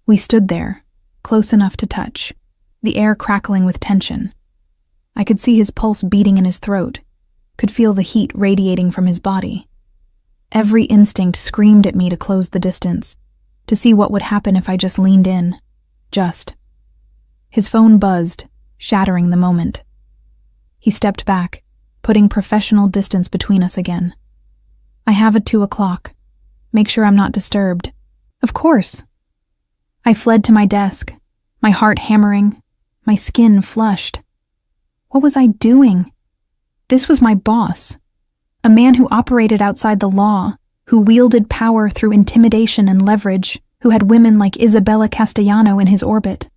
We stood there, close enough to touch, the air crackling with tension. I could see his pulse beating in his throat, could feel the heat radiating from his body. Every instinct screamed at me to close the distance, to see what would happen if I just leaned in. Just. His phone buzzed, shattering the moment. He stepped back, putting professional distance between us again. I have at 2:00. Make sure I'm not disturbed. Of course. I fled to my desk, my heart hammering, my skin flushed. What was I doing? This was my boss, a man who operated outside the law, who wielded power through intimidation and leverage, who had women like Isabella Castellano in his orbit.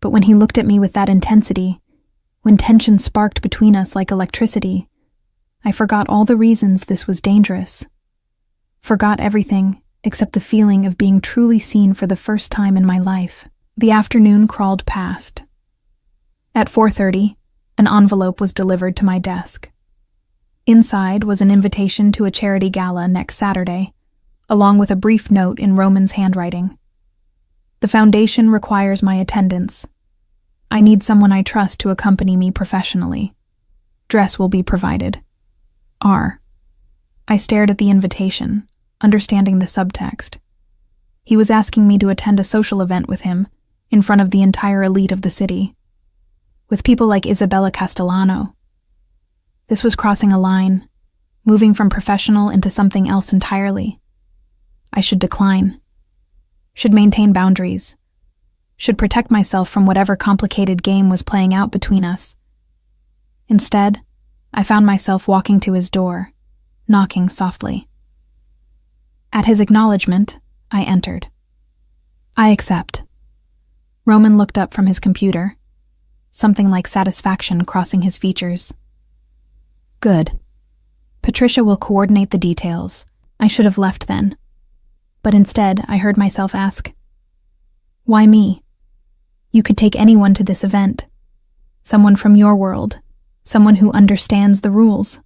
But when he looked at me with that intensity, when tension sparked between us like electricity, I forgot all the reasons this was dangerous. Forgot everything except the feeling of being truly seen for the first time in my life. The afternoon crawled past. At 4:30, an envelope was delivered to my desk. Inside was an invitation to a charity gala next Saturday, along with a brief note in Roman's handwriting. The foundation requires my attendance. I need someone I trust to accompany me professionally. Dress will be provided. R. I stared at the invitation, understanding the subtext. He was asking me to attend a social event with him, in front of the entire elite of the city. With people like Isabella Castellano. This was crossing a line, moving from professional into something else entirely. I should decline. Should maintain boundaries. should protect myself from whatever complicated game was playing out between us. Instead, I found myself walking to his door, knocking softly. At his acknowledgement, I entered. "I accept." Roman looked up from his computer, something like satisfaction crossing his features. "Good. Patricia will coordinate the details. I should have left then." But instead, I heard myself ask, "Why me? You could take anyone to this event. Someone from your world. Someone who understands the rules."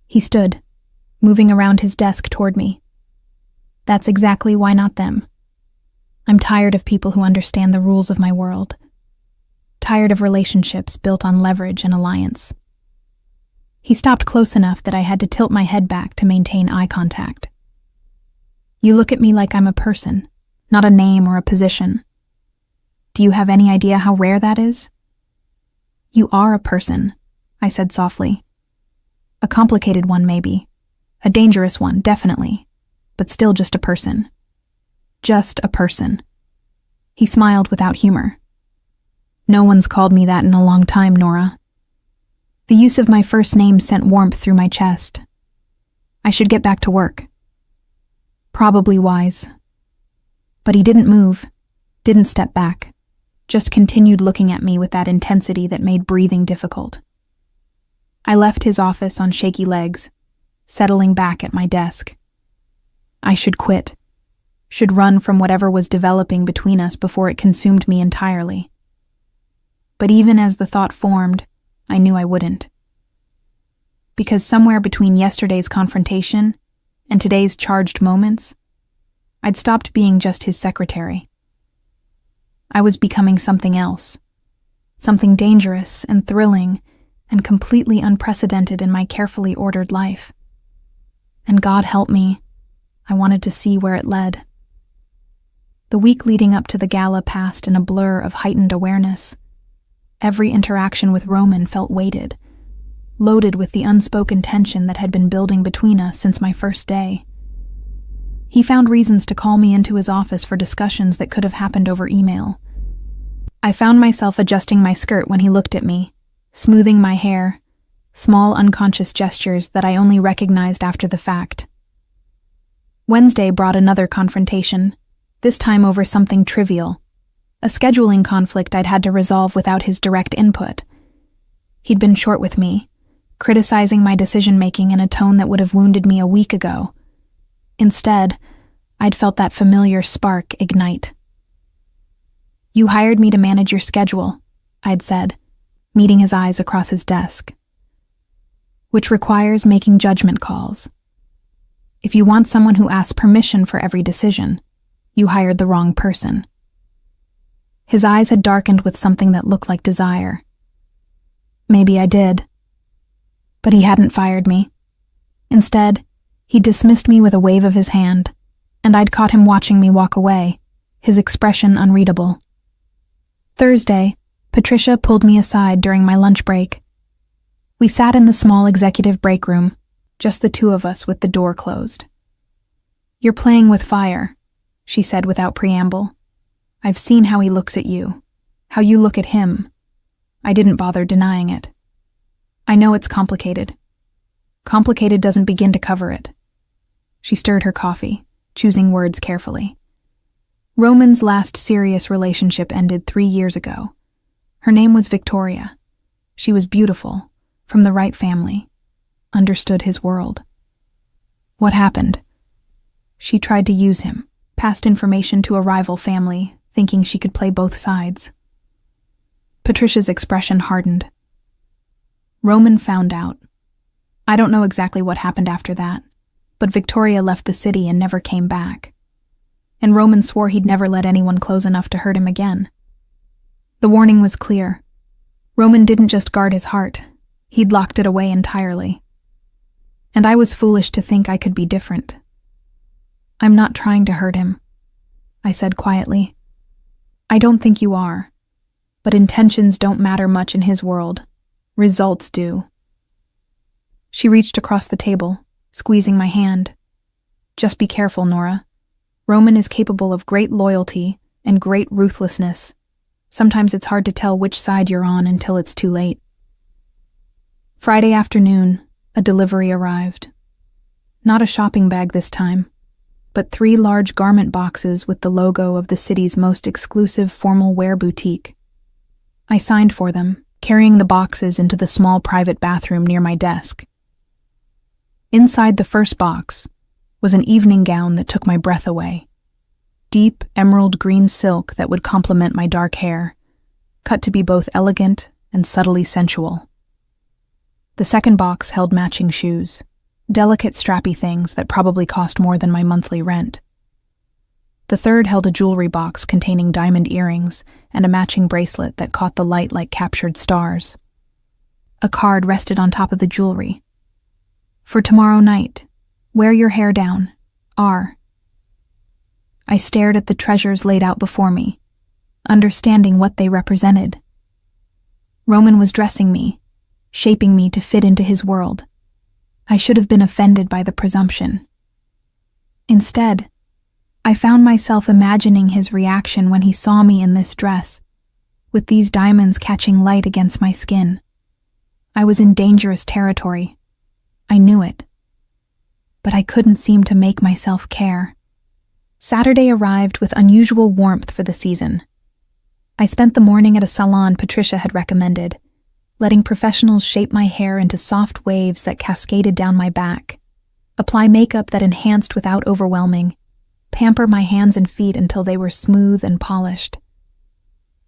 He stood, moving around his desk toward me. "That's exactly why not them. I'm tired of people who understand the rules of my world. Tired of relationships built on leverage and alliance." He stopped close enough that I had to tilt my head back to maintain eye contact. "You look at me like I'm a person, not a name or a position. Do you have any idea how rare that is?" "You are a person," I said softly. "A complicated one, maybe. A dangerous one, definitely. But still just a person. Just a person." He smiled without humor. "No one's called me that in a long time, Nora." The use of my first name sent warmth through my chest. I should get back to work. Probably wise. But he didn't move, didn't step back, just continued looking at me with that intensity that made breathing difficult. I left his office on shaky legs, settling back at my desk. I should quit, should run from whatever was developing between us before it consumed me entirely. But even as the thought formed, I knew I wouldn't. Because somewhere between yesterday's confrontation and today's charged moments, I'd stopped being just his secretary. I was becoming something else, something dangerous and thrilling and completely unprecedented in my carefully ordered life. And God help me, I wanted to see where it led. The week leading up to the gala passed in a blur of heightened awareness. Every interaction with Roman felt weighted, loaded with the unspoken tension that had been building between us since my first day. He found reasons to call me into his office for discussions that could have happened over email. I found myself adjusting my skirt when he looked at me, smoothing my hair, small unconscious gestures that I only recognized after the fact. Wednesday brought another confrontation, this time over something trivial, a scheduling conflict I'd had to resolve without his direct input. He'd been short with me, criticizing my decision-making in a tone that would have wounded me a week ago. Instead, I'd felt that familiar spark ignite. "You hired me to manage your schedule," I'd said, meeting his eyes across his desk. "Which requires making judgment calls. If you want someone who asks permission for every decision, you hired the wrong person." His eyes had darkened with something that looked like desire. Maybe I did. But he hadn't fired me. Instead, he dismissed me with a wave of his hand, and I'd caught him watching me walk away, his expression unreadable. Thursday, Patricia pulled me aside during my lunch break. We sat in the small executive break room, just the two of us with the door closed. "You're playing with fire," she said without preamble. "I've seen how he looks at you, how you look at him." I didn't bother denying it. "I know it's complicated. Complicated doesn't begin to cover it." She stirred her coffee, choosing words carefully. Roman's last serious relationship ended 3 years ago. Her name was Victoria. She was beautiful, from the right family, understood his world. What happened? She tried to use him, passed information to a rival family, thinking she could play both sides. Patricia's expression hardened. Roman found out. I don't know exactly what happened after that, but Victoria left the city and never came back. And Roman swore he'd never let anyone close enough to hurt him again. The warning was clear. Roman didn't just guard his heart, he'd locked it away entirely. And I was foolish to think I could be different. "I'm not trying to hurt him," I said quietly. "I don't think you are. But intentions don't matter much in his world. Results do." She reached across the table, squeezing my hand. "Just be careful, Nora. Roman is capable of great loyalty, and great ruthlessness. Sometimes it's hard to tell which side you're on until it's too late. Friday afternoon, a delivery arrived. Not a shopping bag this time, but 3 large garment boxes with the logo of the city's most exclusive formal wear boutique. I signed for them, carrying the boxes into the small private bathroom near my desk. Inside the first box was an evening gown that took my breath away. Deep emerald green silk that would complement my dark hair, cut to be both elegant and subtly sensual. The second box held matching shoes, delicate strappy things that probably cost more than my monthly rent. The third held a jewelry box containing diamond earrings and a matching bracelet that caught the light like captured stars. A card rested on top of the jewelry. For tomorrow night, wear your hair down, R. I stared at the treasures laid out before me, understanding what they represented. Roman was dressing me, shaping me to fit into his world. I should have been offended by the presumption. Instead, I found myself imagining his reaction when he saw me in this dress, with these diamonds catching light against my skin. I was in dangerous territory. I knew it. But I couldn't seem to make myself care. Saturday arrived with unusual warmth for the season. I spent the morning at a salon Patricia had recommended, letting professionals shape my hair into soft waves that cascaded down my back, apply makeup that enhanced without overwhelming, pamper my hands and feet until they were smooth and polished.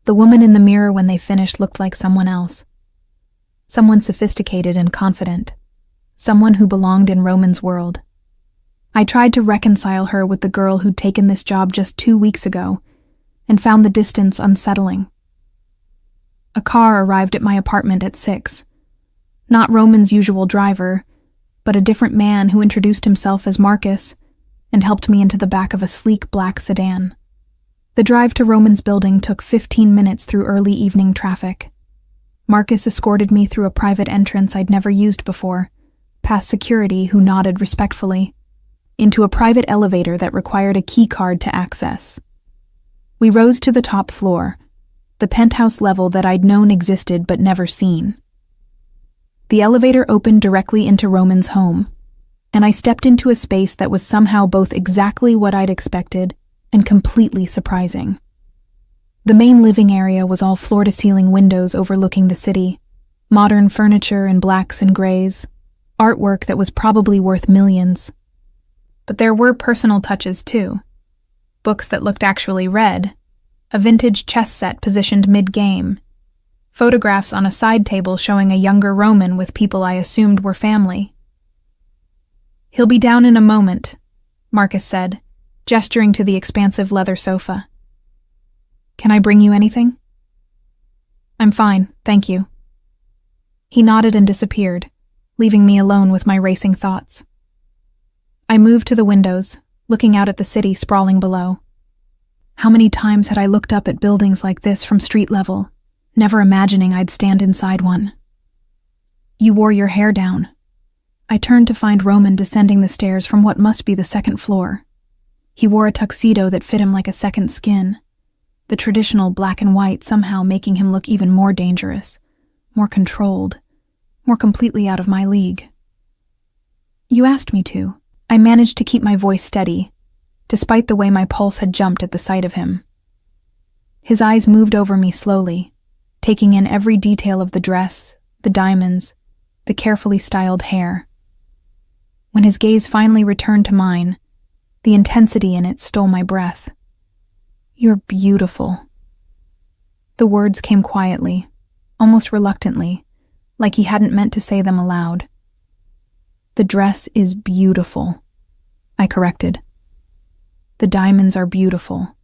The woman in the mirror when they finished looked like someone else. Someone sophisticated and confident. Someone who belonged in Roman's world. I tried to reconcile her with the girl who'd taken this job just 2 weeks ago, and found the distance unsettling. A car arrived at my apartment at 6. Not Roman's usual driver, but a different man who introduced himself as Marcus and helped me into the back of a sleek black sedan. The drive to Roman's building took 15 minutes through early evening traffic. Marcus escorted me through a private entrance I'd never used before, past security who nodded respectfully, into a private elevator that required a key card to access. We rose to the top floor, the penthouse level that I'd known existed but never seen. The elevator opened directly into Roman's home, and I stepped into a space that was somehow both exactly what I'd expected and completely surprising. The main living area was all floor-to-ceiling windows overlooking the city, modern furniture in blacks and grays, artwork that was probably worth millions. But there were personal touches too. Books that looked actually read, a vintage chess set positioned mid-game, photographs on a side table showing a younger Roman with people I assumed were family. "He'll be down in a moment," Marcus said, gesturing to the expansive leather sofa. "Can I bring you anything?" "I'm fine, thank you." He nodded and disappeared, leaving me alone with my racing thoughts. I moved to the windows, looking out at the city sprawling below. How many times had I looked up at buildings like this from street level, never imagining I'd stand inside one? "You wore your hair down." I turned to find Roman descending the stairs from what must be the second floor. He wore a tuxedo that fit him like a second skin, the traditional black and white somehow making him look even more dangerous, more controlled, more completely out of my league. "You asked me to." I managed to keep my voice steady, despite the way my pulse had jumped at the sight of him. His eyes moved over me slowly, taking in every detail of the dress, the diamonds, the carefully styled hair. When his gaze finally returned to mine, the intensity in it stole my breath. "You're beautiful." The words came quietly, almost reluctantly, like he hadn't meant to say them aloud. "The dress is beautiful," I corrected. "The diamonds are beautiful.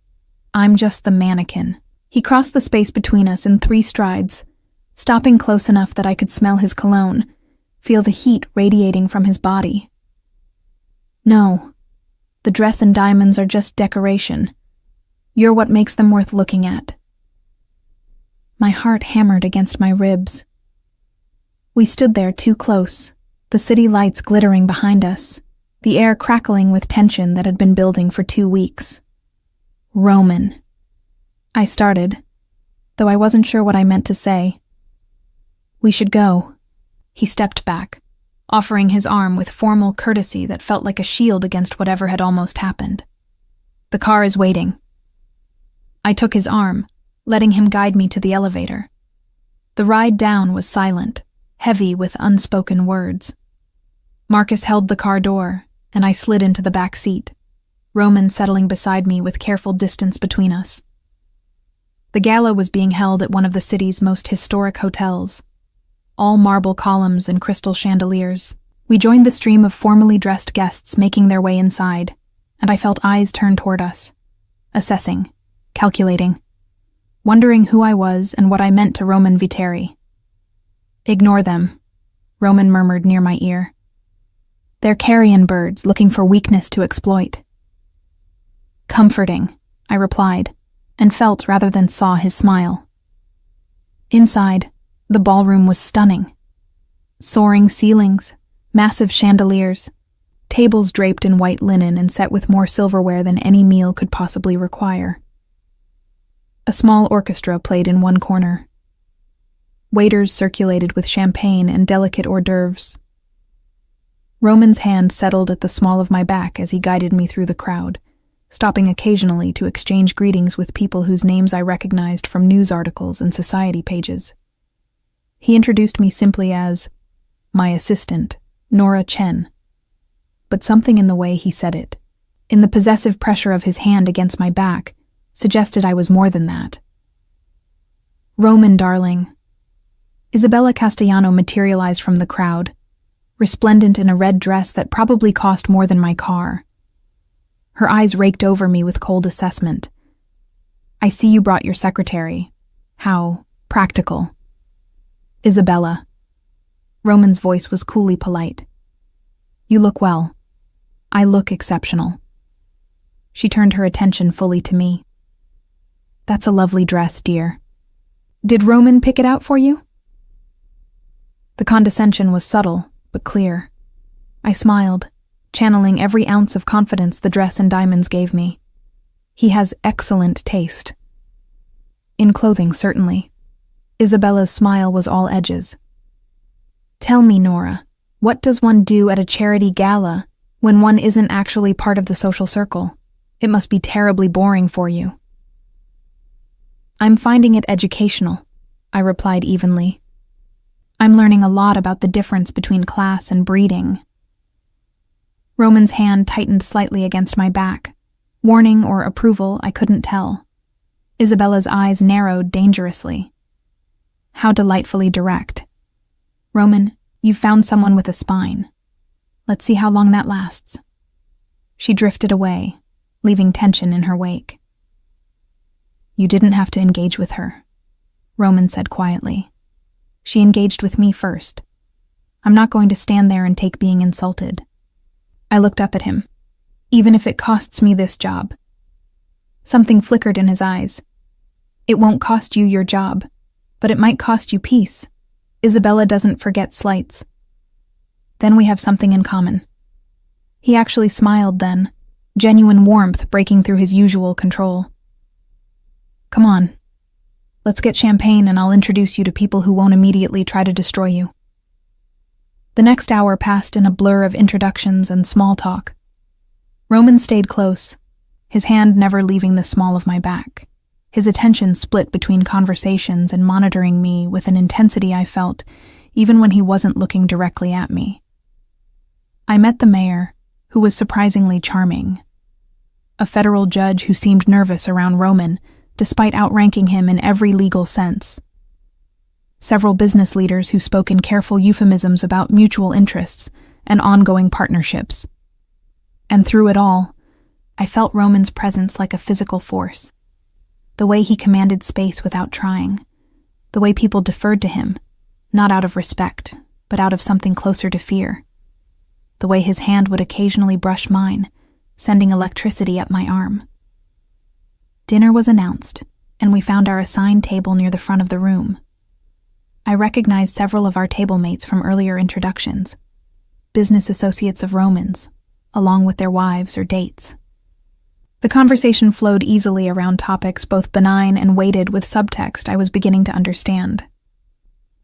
I'm just the mannequin." He crossed the space between us in 3 strides, stopping close enough that I could smell his cologne, feel the heat radiating from his body. "No, the dress and diamonds are just decoration. You're what makes them worth looking at." My heart hammered against my ribs. We stood there too close, the city lights glittering behind us, the air crackling with tension that had been building for 2 weeks. Roman. I started, though I wasn't sure what I meant to say. We should go. He stepped back, offering his arm with formal courtesy that felt like a shield against whatever had almost happened. The car is waiting. I took his arm, letting him guide me to the elevator. The ride down was silent, heavy with unspoken words. Marcus held the car door, and I slid into the back seat, Roman settling beside me with careful distance between us. The gala was being held at one of the city's most historic hotels. All marble columns and crystal chandeliers. We joined the stream of formally dressed guests making their way inside, and I felt eyes turn toward us, assessing, calculating, wondering who I was and what I meant to Roman Viteri. Ignore them, Roman murmured near my ear. They're carrion birds looking for weakness to exploit. Comforting, I replied, and felt rather than saw his smile. Inside, the ballroom was stunning. Soaring ceilings, massive chandeliers, tables draped in white linen and set with more silverware than any meal could possibly require. A small orchestra played in one corner. Waiters circulated with champagne and delicate hors d'oeuvres. Roman's hand settled at the small of my back as he guided me through the crowd, stopping occasionally to exchange greetings with people whose names I recognized from news articles and society pages. He introduced me simply as my assistant, Nora Chen. But something in the way he said it, in the possessive pressure of his hand against my back, suggested I was more than that. Roman, darling. Isabella Castellano materialized from the crowd, resplendent in a red dress that probably cost more than my car. Her eyes raked over me with cold assessment. I see you brought your secretary. How practical. Isabella. Roman's voice was coolly polite. You look well. I look exceptional. She turned her attention fully to me. That's a lovely dress, dear. Did Roman pick it out for you? The condescension was subtle, but clear. I smiled, channeling every ounce of confidence the dress and diamonds gave me. He has excellent taste. In clothing, certainly. Isabella's smile was all edges. Tell me, Nora, what does one do at a charity gala when one isn't actually part of the social circle? It must be terribly boring for you. I'm finding it educational, I replied evenly. I'm learning a lot about the difference between class and breeding. Roman's hand tightened slightly against my back. Warning or approval, I couldn't tell. Isabella's eyes narrowed dangerously. How delightfully direct. Roman, you've found someone with a spine. Let's see how long that lasts. She drifted away, leaving tension in her wake. You didn't have to engage with her, Roman said quietly. She engaged with me first. I'm not going to stand there and take being insulted. I looked up at him. Even if it costs me this job. Something flickered in his eyes. It won't cost you your job, but it might cost you peace. Isabella doesn't forget slights. Then we have something in common. He actually smiled then, genuine warmth breaking through his usual control. Come on. Let's get champagne and I'll introduce you to people who won't immediately try to destroy you. The next hour passed in a blur of introductions and small talk. Roman stayed close, his hand never leaving the small of my back, his attention split between conversations and monitoring me with an intensity I felt, even when he wasn't looking directly at me. I met the mayor, who was surprisingly charming. A federal judge who seemed nervous around Roman, despite outranking him in every legal sense. Several business leaders who spoke in careful euphemisms about mutual interests and ongoing partnerships. And through it all, I felt Roman's presence like a physical force. The way he commanded space without trying. The way people deferred to him, not out of respect, but out of something closer to fear. The way his hand would occasionally brush mine, sending electricity up my arm. Dinner was announced, and we found our assigned table near the front of the room. I recognized several of our table mates from earlier introductions, business associates of Romans, along with their wives or dates. The conversation flowed easily around topics both benign and weighted with subtext I was beginning to understand.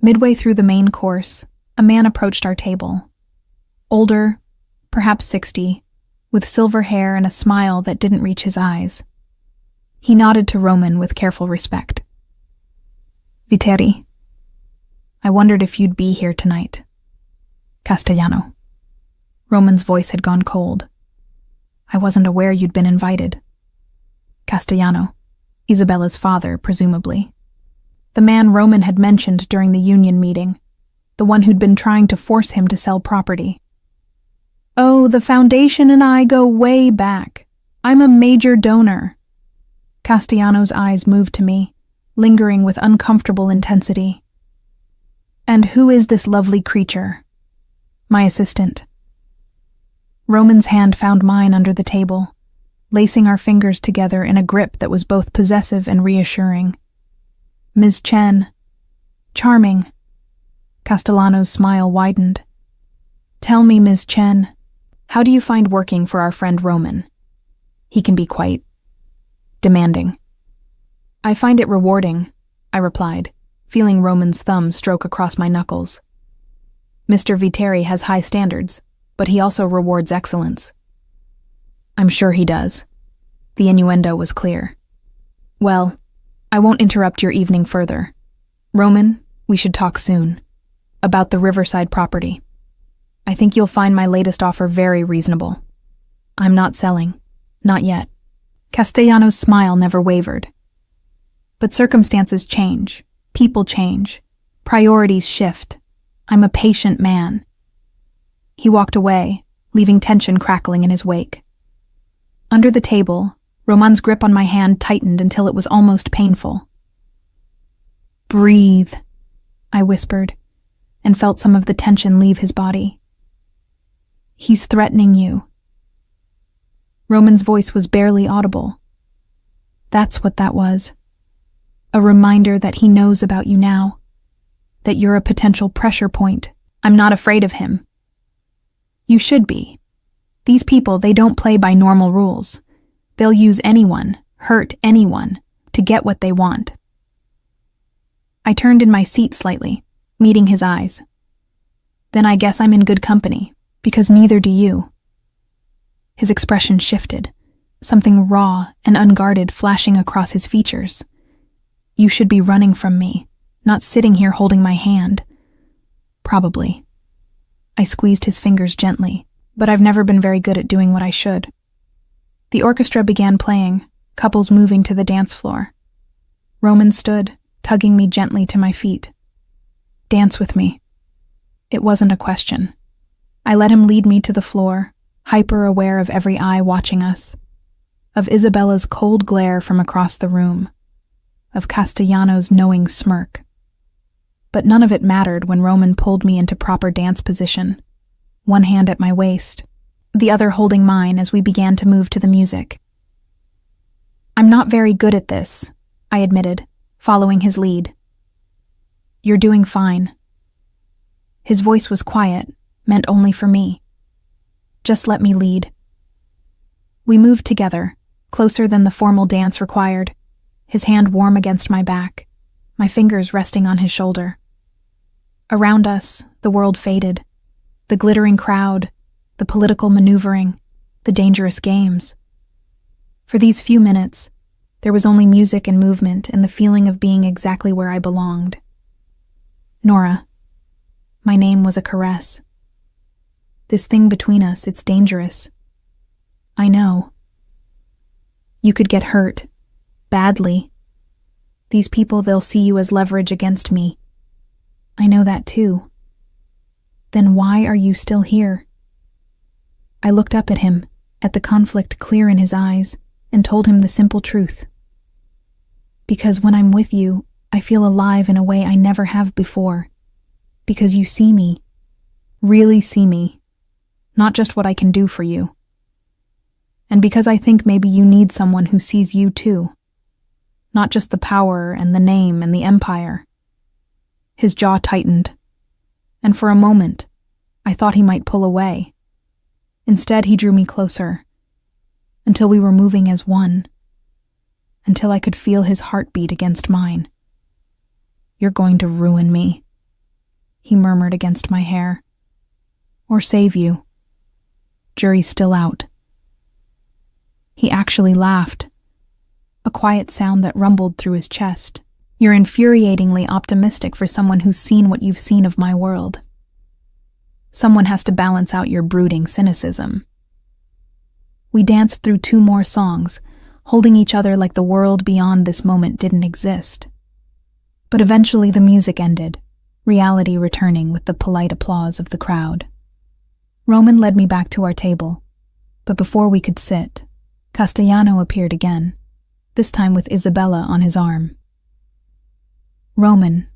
Midway through the main course, a man approached our table. Older, perhaps 60, with silver hair and a smile that didn't reach his eyes. He nodded to Roman with careful respect. Viteri, I wondered if you'd be here tonight. Castellano. Roman's voice had gone cold. I wasn't aware you'd been invited. Castellano, Isabella's father, presumably. The man Roman had mentioned during the union meeting, the one who'd been trying to force him to sell property. Oh, the foundation and I go way back. I'm a major donor. Castellano's eyes moved to me, lingering with uncomfortable intensity. And who is this lovely creature? My assistant. Roman's hand found mine under the table, lacing our fingers together in a grip that was both possessive and reassuring. Ms. Chen. Charming. Castellano's smile widened. Tell me, Ms. Chen, how do you find working for our friend Roman? He can be quite demanding. I find it rewarding, I replied, feeling Roman's thumb stroke across my knuckles. Mr. Viteri has high standards, but he also rewards excellence. I'm sure he does. The innuendo was clear. Well, I won't interrupt your evening further. Roman, we should talk soon. About the Riverside property. I think you'll find my latest offer very reasonable. I'm not selling. Not yet. Castellano's smile never wavered. But circumstances change. People change. Priorities shift. I'm a patient man. He walked away, leaving tension crackling in his wake. Under the table, Roman's grip on my hand tightened until it was almost painful. Breathe, I whispered, and felt some of the tension leave his body. He's threatening you. Roman's voice was barely audible. That's what that was. A reminder that he knows about you now. That you're a potential pressure point. I'm not afraid of him. You should be. These people, they don't play by normal rules. They'll use anyone, hurt anyone, to get what they want. I turned in my seat slightly, meeting his eyes. Then I guess I'm in good company, because neither do you. His expression shifted, something raw and unguarded flashing across his features. You should be running from me, not sitting here holding my hand. Probably. I squeezed his fingers gently, but I've never been very good at doing what I should. The orchestra began playing, couples moving to the dance floor. Roman stood, tugging me gently to my feet. Dance with me. It wasn't a question. I let him lead me to the floor, hyper-aware of every eye watching us, of Isabella's cold glare from across the room, of Castellano's knowing smirk. But none of it mattered when Roman pulled me into proper dance position, one hand at my waist, the other holding mine as we began to move to the music. I'm not very good at this, I admitted, following his lead. You're doing fine. His voice was quiet, meant only for me. Just let me lead. We moved together, closer than the formal dance required, his hand warm against my back, my fingers resting on his shoulder. Around us, the world faded. The glittering crowd, the political maneuvering, the dangerous games. For these few minutes, there was only music and movement and the feeling of being exactly where I belonged. Nora. My name was a caress. This thing between us, it's dangerous. I know. You could get hurt. Badly. These people, they'll see you as leverage against me. I know that too. Then why are you still here? I looked up at him, at the conflict clear in his eyes, and told him the simple truth. Because when I'm with you, I feel alive in a way I never have before. Because you see me. Really see me. Not just what I can do for you. And because I think maybe you need someone who sees you too. Not just the power and the name and the empire. His jaw tightened, and for a moment, I thought he might pull away. Instead, he drew me closer, until we were moving as one, until I could feel his heartbeat against mine. "You're going to ruin me," he murmured against my hair. "Or save you. Jury's still out." He actually laughed, a quiet sound that rumbled through his chest. "You're infuriatingly optimistic for someone who's seen what you've seen of my world. Someone has to balance out your brooding cynicism." We danced through 2 more songs, holding each other like the world beyond this moment didn't exist. But eventually the music ended, reality returning with the polite applause of the crowd. Roman led me back to our table, but before we could sit, Castellano appeared again, this time with Isabella on his arm. "Roman,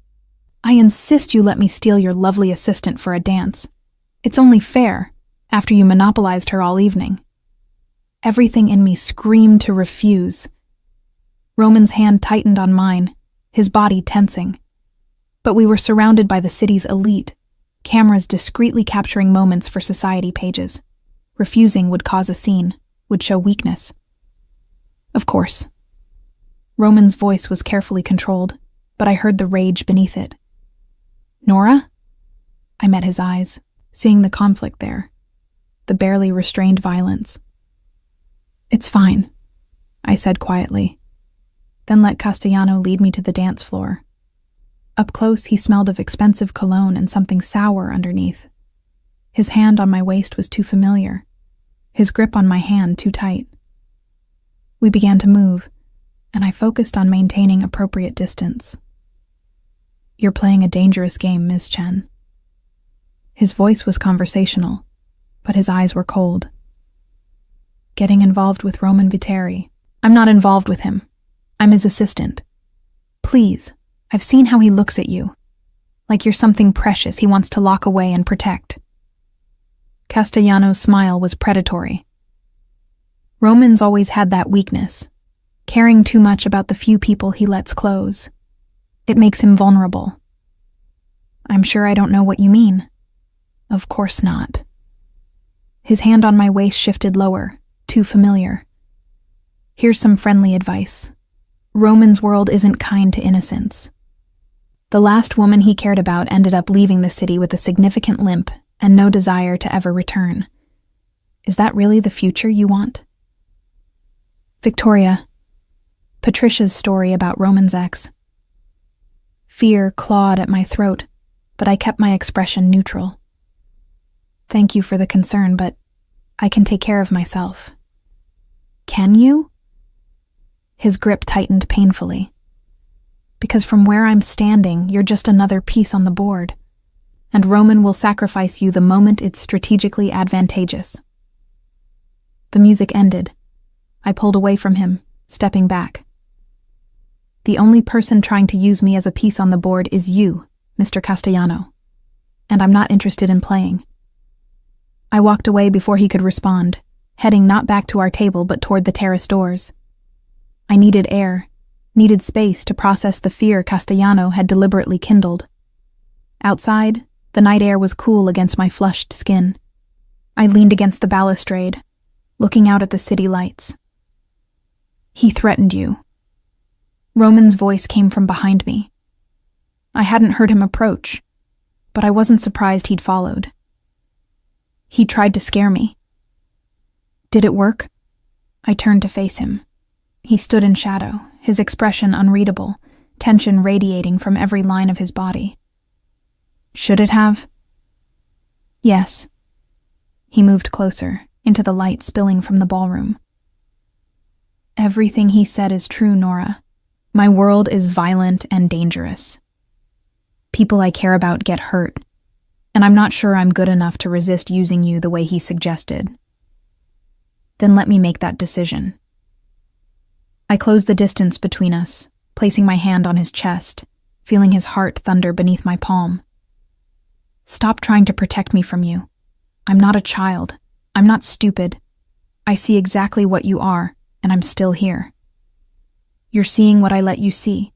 I insist you let me steal your lovely assistant for a dance. It's only fair, after you monopolized her all evening." Everything in me screamed to refuse. Roman's hand tightened on mine, his body tensing. But we were surrounded by the city's elite, cameras discreetly capturing moments for society pages. Refusing would cause a scene, would show weakness. Of course. Roman's voice was carefully controlled, but I heard the rage beneath it. "Nora?" I met his eyes, seeing the conflict there, the barely restrained violence. "It's fine," I said quietly, then let Castellano lead me to the dance floor. Up close, he smelled of expensive cologne and something sour underneath. His hand on my waist was too familiar, his grip on my hand too tight. We began to move, and I focused on maintaining appropriate distance. "You're playing a dangerous game, Ms. Chen." His voice was conversational, but his eyes were cold. "Getting involved with Roman Viteri. I'm not involved with him. I'm his assistant. Please, I've seen how he looks at you. Like you're something precious he wants to lock away and protect." Castellano's smile was predatory. Roman's always had that weakness, caring too much about the few people he lets close. It makes him vulnerable. "I'm sure I don't know what you mean." "Of course not." His hand on my waist shifted lower, too familiar. "Here's some friendly advice. Roman's world isn't kind to innocents. The last woman he cared about ended up leaving the city with a significant limp and no desire to ever return. Is that really the future you want?" "Victoria, Patricia's story about Roman's ex." Fear clawed at my throat, but I kept my expression neutral. "Thank you for the concern, but I can take care of myself." "Can you?" His grip tightened painfully. "Because from where I'm standing, you're just another piece on the board, and Roman will sacrifice you the moment it's strategically advantageous." The music ended. I pulled away from him, stepping back. "The only person trying to use me as a piece on the board is you, Mr. Castellano, and I'm not interested in playing." I walked away before he could respond, heading not back to our table but toward the terrace doors. I needed air, needed space to process the fear Castellano had deliberately kindled. Outside, the night air was cool against my flushed skin. I leaned against the balustrade, looking out at the city lights. "He threatened you." Roman's voice came from behind me. I hadn't heard him approach, but I wasn't surprised he'd followed. "He tried to scare me." "Did it work?" I turned to face him. He stood in shadow, his expression unreadable, tension radiating from every line of his body. "Should it have?" "Yes." He moved closer, into the light spilling from the ballroom. "Everything he said is true, Nora. My world is violent and dangerous. People I care about get hurt, and I'm not sure I'm good enough to resist using you the way he suggested." "Then let me make that decision." I closed the distance between us, placing my hand on his chest, feeling his heart thunder beneath my palm. "Stop trying to protect me from you. I'm not a child. I'm not stupid. I see exactly what you are, and I'm still here. You're seeing what I let you see.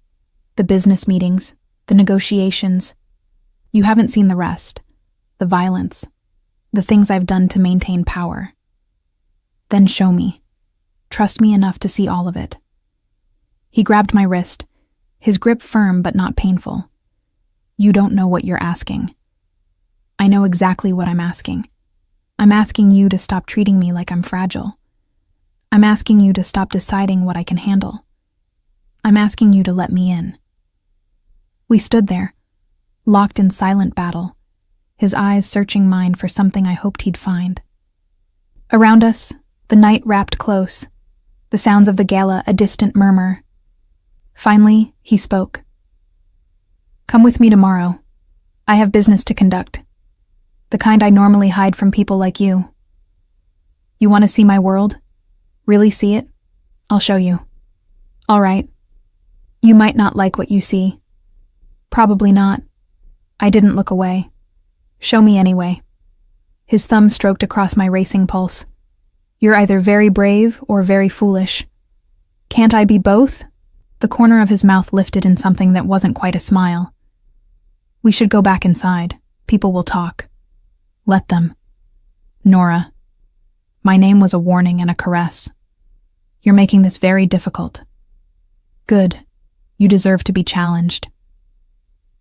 The business meetings, the negotiations. You haven't seen the rest. The violence. The things I've done to maintain power. Then show me. trust me enough to see all of it. He grabbed my wrist, his grip firm but not painful. You don't know what you're asking. I know exactly what I'm asking. I'm asking you to stop treating me like I'm fragile. I'm asking you to stop deciding what I can handle. I'm asking you to let me in. We stood there, locked in silent battle, his eyes searching mine for something I hoped he'd find. Around us, the night wrapped close, the sounds of the gala a distant murmur. Finally, he spoke. Come with me tomorrow. I have business to conduct. The kind I normally hide from people like you. You want to see my world? Really see it? I'll show you. All right. You might not like what you see. Probably not. I didn't look away. Show me anyway. His thumb stroked across my racing pulse. You're either very brave or very foolish. Can't I be both? The corner of his mouth lifted in something that wasn't quite a smile. We should go back inside. People will talk. Let them. Nora. My name was a warning and a caress. You're making this very difficult. Good. You deserve to be challenged.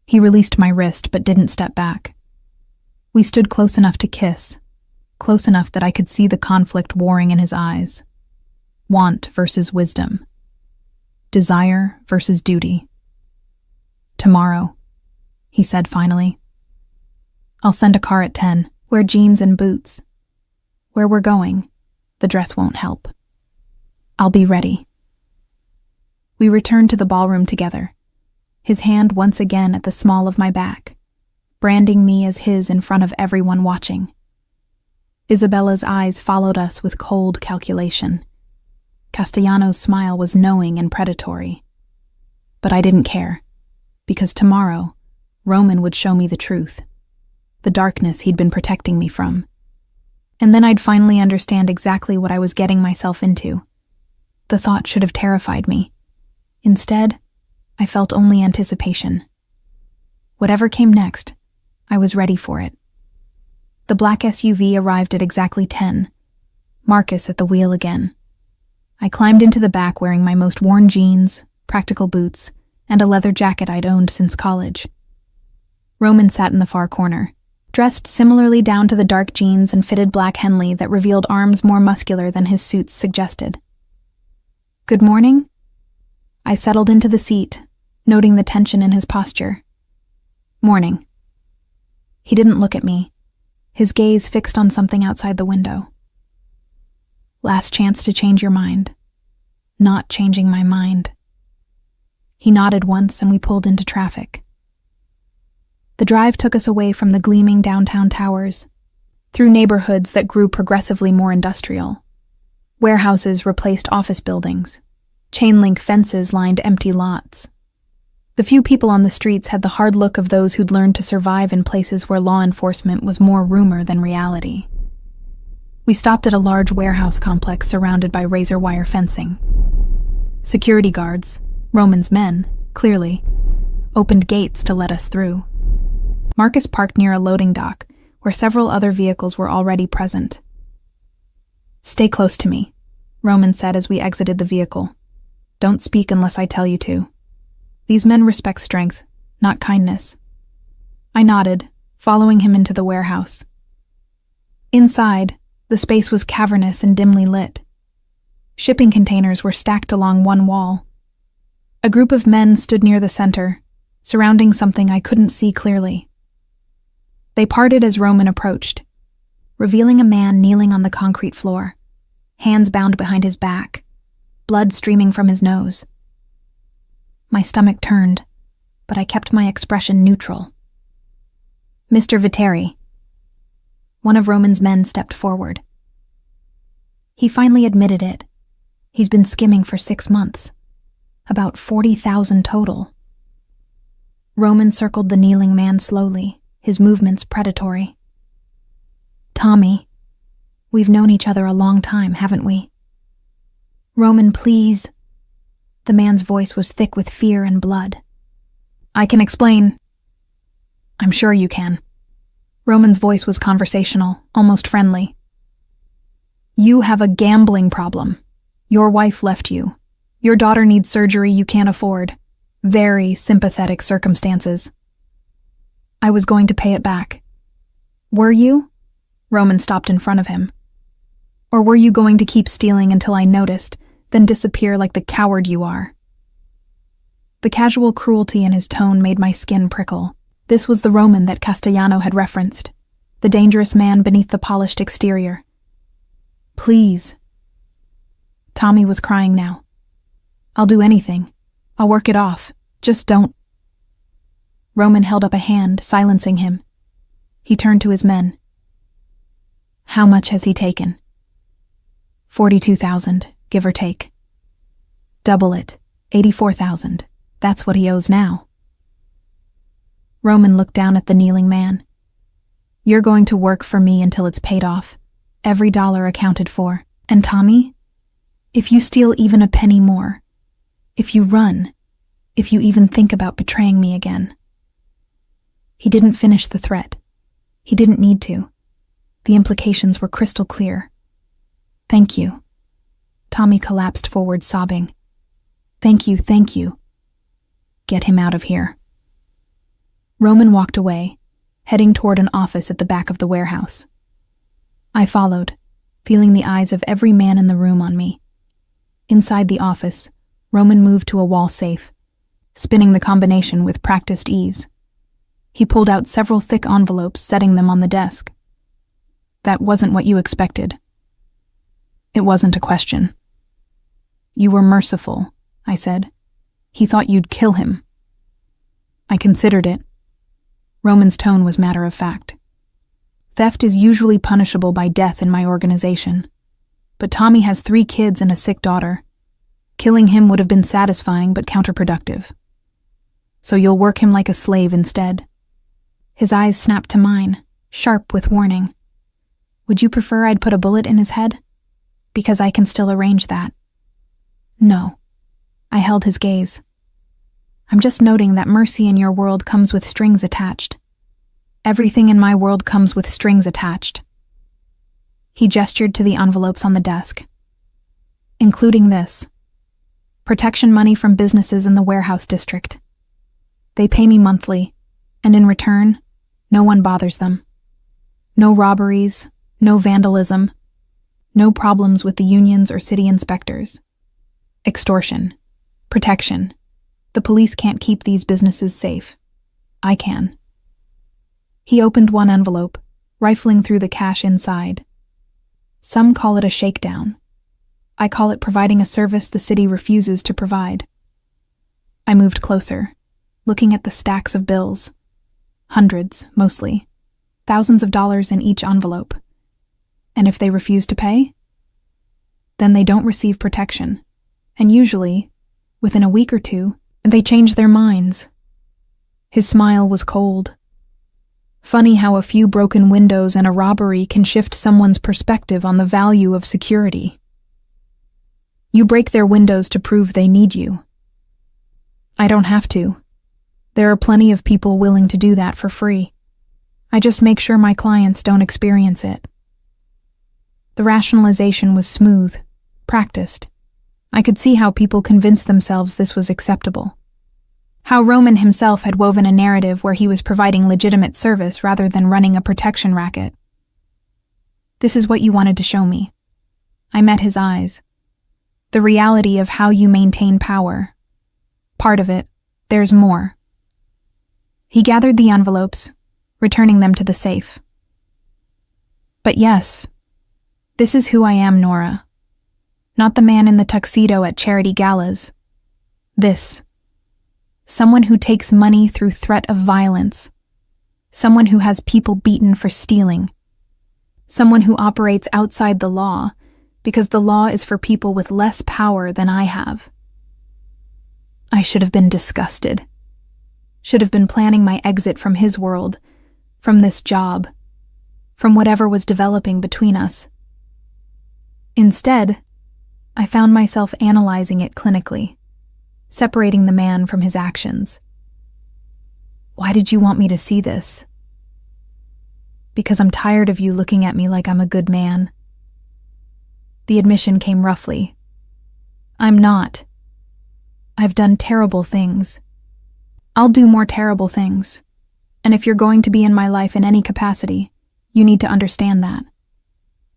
He released my wrist but didn't step back. We stood close enough to kiss, close enough that I could see the conflict warring in his eyes. Want versus wisdom. Desire versus duty. Tomorrow, he said finally. I'll send a car at 10. Wear jeans and boots. Where we're going, the dress won't help. I'll be ready. We returned to the ballroom together, his hand once again at the small of my back, branding me as his in front of everyone watching. Isabella's eyes followed us with cold calculation. Castellano's smile was knowing and predatory. But I didn't care, because tomorrow, Roman would show me the truth, the darkness he'd been protecting me from. And then I'd finally understand exactly what I was getting myself into. The thought should have terrified me. Instead, I felt only anticipation. Whatever came next, I was ready for it. The black SUV arrived at exactly 10, Marcus at the wheel again. I climbed into the back wearing my most worn jeans, practical boots, and a leather jacket I'd owned since college. Roman sat in the far corner, dressed similarly down to the dark jeans and fitted black Henley that revealed arms more muscular than his suits suggested. Good morning? I settled into the seat, noting the tension in his posture. Morning. He didn't look at me, his gaze fixed on something outside the window. Last chance to change your mind. Not changing my mind. He nodded once and we pulled into traffic. The drive took us away from the gleaming downtown towers, through neighborhoods that grew progressively more industrial. Warehouses replaced office buildings. Chain-link fences lined empty lots. The few people on the streets had the hard look of those who'd learned to survive in places where law enforcement was more rumor than reality. We stopped at a large warehouse complex surrounded by razor wire fencing. Security guards, Roman's men, clearly, opened gates to let us through. Marcus parked near a loading dock, where several other vehicles were already present. Stay close to me, Roman said as we exited the vehicle. Don't speak unless I tell you to. These men respect strength, not kindness. I nodded, following him into the warehouse. Inside, the space was cavernous and dimly lit. Shipping containers were stacked along one wall. A group of men stood near the center, surrounding something I couldn't see clearly. They parted as Roman approached, revealing a man kneeling on the concrete floor, hands bound behind his back, blood streaming from his nose. My stomach turned, but I kept my expression neutral. Mr. Viteri. One of Roman's men stepped forward. He finally admitted it. He's been skimming for 6 months. About 40,000 total. Roman circled the kneeling man slowly, his movements predatory. Tommy, we've known each other a long time, haven't we? Roman, please. The man's voice was thick with fear and blood. I can explain. I'm sure you can. Roman's voice was conversational, almost friendly. You have a gambling problem. Your wife left you. Your daughter needs surgery you can't afford. Very sympathetic circumstances. I was going to pay it back. Were you? Roman stopped in front of him. Or were you going to keep stealing until I noticed, then disappear like the coward you are? The casual cruelty in his tone made my skin prickle. This was the Roman that Castellano had referenced, the dangerous man beneath the polished exterior. Please. Tommy was crying now. I'll do anything. I'll work it off. Just don't. Roman held up a hand, silencing him. He turned to his men. How much has he taken? 42,000, give or take. Double it, 84,000. That's what he owes now. Roman looked down at the kneeling man. You're going to work for me until it's paid off, every dollar accounted for. And Tommy, if you steal even a penny more, if you run, if you even think about betraying me again. He didn't finish the threat. He didn't need to. The implications were crystal clear. Thank you. Tommy collapsed forward, sobbing. Thank you, thank you. Get him out of here. Roman walked away, heading toward an office at the back of the warehouse. I followed, feeling the eyes of every man in the room on me. Inside the office, Roman moved to a wall safe, spinning the combination with practiced ease. He pulled out several thick envelopes, setting them on the desk. That wasn't what you expected. It wasn't a question. You were merciful, I said. He thought you'd kill him. I considered it. Roman's tone was matter of fact. Theft is usually punishable by death in my organization. But Tommy has 3 kids and a sick daughter. Killing him would have been satisfying but counterproductive. So you'll work him like a slave instead. His eyes snapped to mine, sharp with warning. Would you prefer I'd put a bullet in his head? Because I can still arrange that. No. I held his gaze. I'm just noting that mercy in your world comes with strings attached. Everything in my world comes with strings attached. He gestured to the envelopes on the desk. Including this. Protection money from businesses in the warehouse district. They pay me monthly, and in return, no one bothers them. No robberies, no vandalism, no problems with the unions or city inspectors. Extortion. Protection. The police can't keep these businesses safe. I can. He opened one envelope, rifling through the cash inside. Some call it a shakedown. I call it providing a service the city refuses to provide. I moved closer, looking at the stacks of bills. Hundreds, mostly. Thousands of dollars in each envelope. And if they refuse to pay? Then they don't receive protection. And usually, within a week or two, they change their minds. His smile was cold. Funny how a few broken windows and a robbery can shift someone's perspective on the value of security. You break their windows to prove they need you. I don't have to. There are plenty of people willing to do that for free. I just make sure my clients don't experience it. The rationalization was smooth, practiced. I could see how people convinced themselves this was acceptable. How Roman himself had woven a narrative where he was providing legitimate service rather than running a protection racket. This is what you wanted to show me. I met his eyes. The reality of how you maintain power. Part of it, there's more. He gathered the envelopes, returning them to the safe. But yes, this is who I am, Nora. Not the man in the tuxedo at charity galas. This. Someone who takes money through threat of violence. Someone who has people beaten for stealing. Someone who operates outside the law, because the law is for people with less power than I have. I should have been disgusted. Should have been planning my exit from his world, from this job, from whatever was developing between us. Instead, I found myself analyzing it clinically, separating the man from his actions. Why did you want me to see this? Because I'm tired of you looking at me like I'm a good man. The admission came roughly, I'm not. I've done terrible things. I'll do more terrible things. And if you're going to be in my life in any capacity, you need to understand that.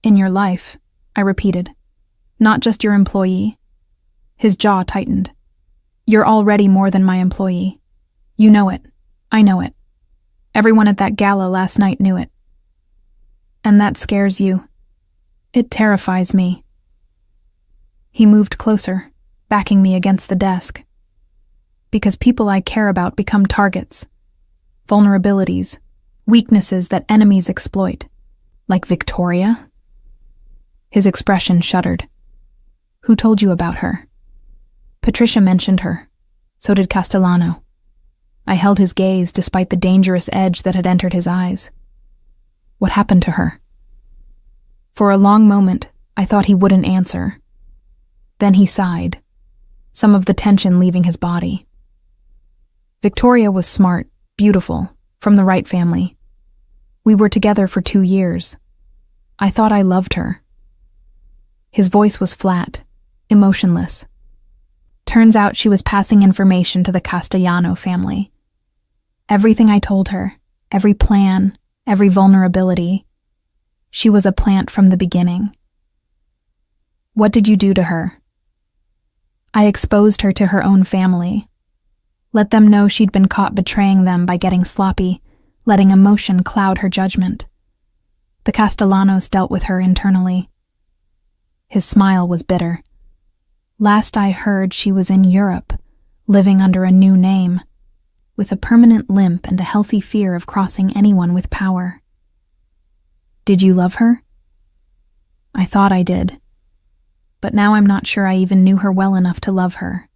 In your life, I repeated. Not just your employee. His jaw tightened. You're already more than my employee. You know it. I know it. Everyone at that gala last night knew it. And that scares you. It terrifies me. He moved closer, backing me against the desk. Because people I care about become targets. Vulnerabilities, weaknesses that enemies exploit. Like Victoria? His expression shuddered. Who told you about her? Patricia mentioned her. So did Castellano. I held his gaze despite the dangerous edge that had entered his eyes. What happened to her? For a long moment, I thought he wouldn't answer. Then he sighed, some of the tension leaving his body. Victoria was smart, beautiful, from the right family. We were together for 2 years. I thought I loved her. His voice was flat, emotionless. Turns out she was passing information to the Castellano family. Everything I told her, every plan, every vulnerability, she was a plant from the beginning. What did you do to her? I exposed her to her own family. Let them know she'd been caught betraying them by getting sloppy, letting emotion cloud her judgment. The Castellanos dealt with her internally. His smile was bitter. Last I heard, she was in Europe, living under a new name, with a permanent limp and a healthy fear of crossing anyone with power. Did you love her? I thought I did, but now I'm not sure I even knew her well enough to love her.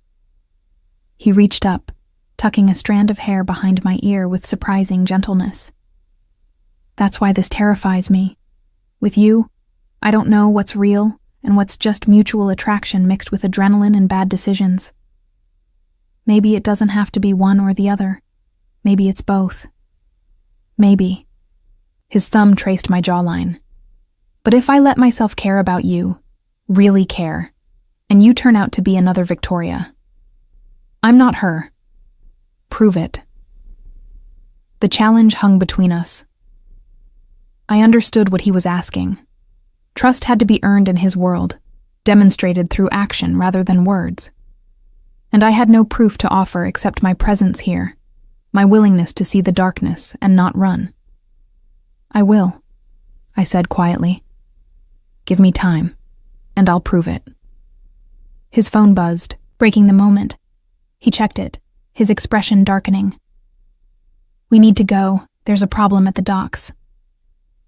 He reached up, tucking a strand of hair behind my ear with surprising gentleness. That's why this terrifies me. With you, I don't know what's real and what's just mutual attraction mixed with adrenaline and bad decisions. Maybe it doesn't have to be one or the other. Maybe it's both. Maybe. His thumb traced my jawline. But if I let myself care about you, really care, and you turn out to be another Victoria, I'm not her. Prove it. The challenge hung between us. I understood what he was asking. Trust had to be earned in his world, demonstrated through action rather than words. And I had no proof to offer except my presence here, my willingness to see the darkness and not run. I will, I said quietly. Give me time, and I'll prove it. His phone buzzed, breaking the moment. He checked it, his expression darkening. We need to go. There's a problem at the docks.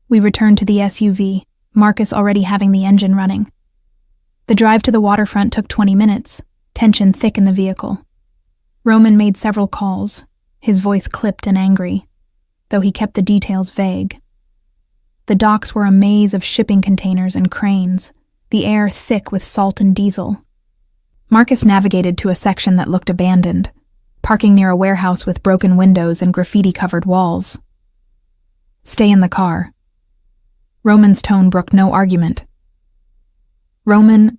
We returned to the SUV, Marcus already having the engine running. The drive to the waterfront took 20 minutes, tension thick in the vehicle. Roman made several calls, his voice clipped and angry, though he kept the details vague. The docks were a maze of shipping containers and cranes, the air thick with salt and diesel. Marcus navigated to a section that looked abandoned, parking near a warehouse with broken windows and graffiti-covered walls. Stay in the car. Roman's tone brooked no argument. Roman,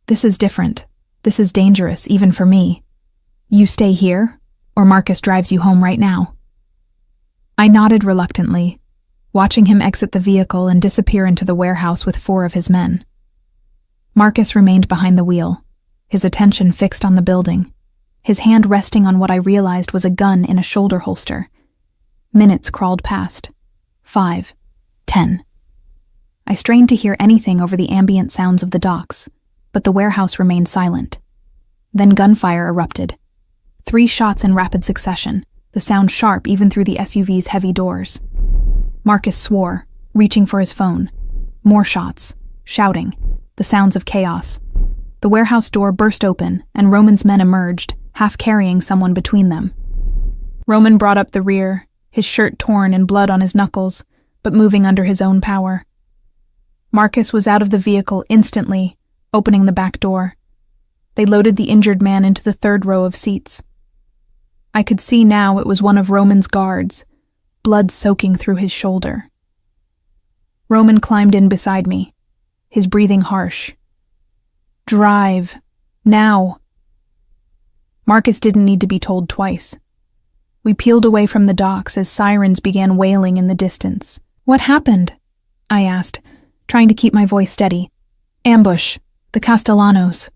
this is different. This is dangerous, even for me. You stay here, or Marcus drives you home right now. I nodded reluctantly, watching him exit the vehicle and disappear into the warehouse with 4 of his men. Marcus remained behind the wheel, his attention fixed on the building, his hand resting on what I realized was a gun in a shoulder holster. Minutes crawled past. 5, 10. I strained to hear anything over the ambient sounds of the docks, but the warehouse remained silent. Then gunfire erupted. 3 shots in rapid succession, the sound sharp even through the SUV's heavy doors. Marcus swore, reaching for his phone. More shots, shouting, the sounds of chaos. The warehouse door burst open, and Roman's men emerged, half carrying someone between them. Roman brought up the rear, his shirt torn and blood on his knuckles, but moving under his own power. Marcus was out of the vehicle instantly, opening the back door. They loaded the injured man into the 3rd row of seats. I could see now it was one of Roman's guards, blood soaking through his shoulder. Roman climbed in beside me, his breathing harsh. Drive, Now! Marcus didn't need to be told twice. We peeled away from the docks as sirens began wailing in the distance. What happened? I asked, trying to keep my voice steady. Ambush. The Castellanos.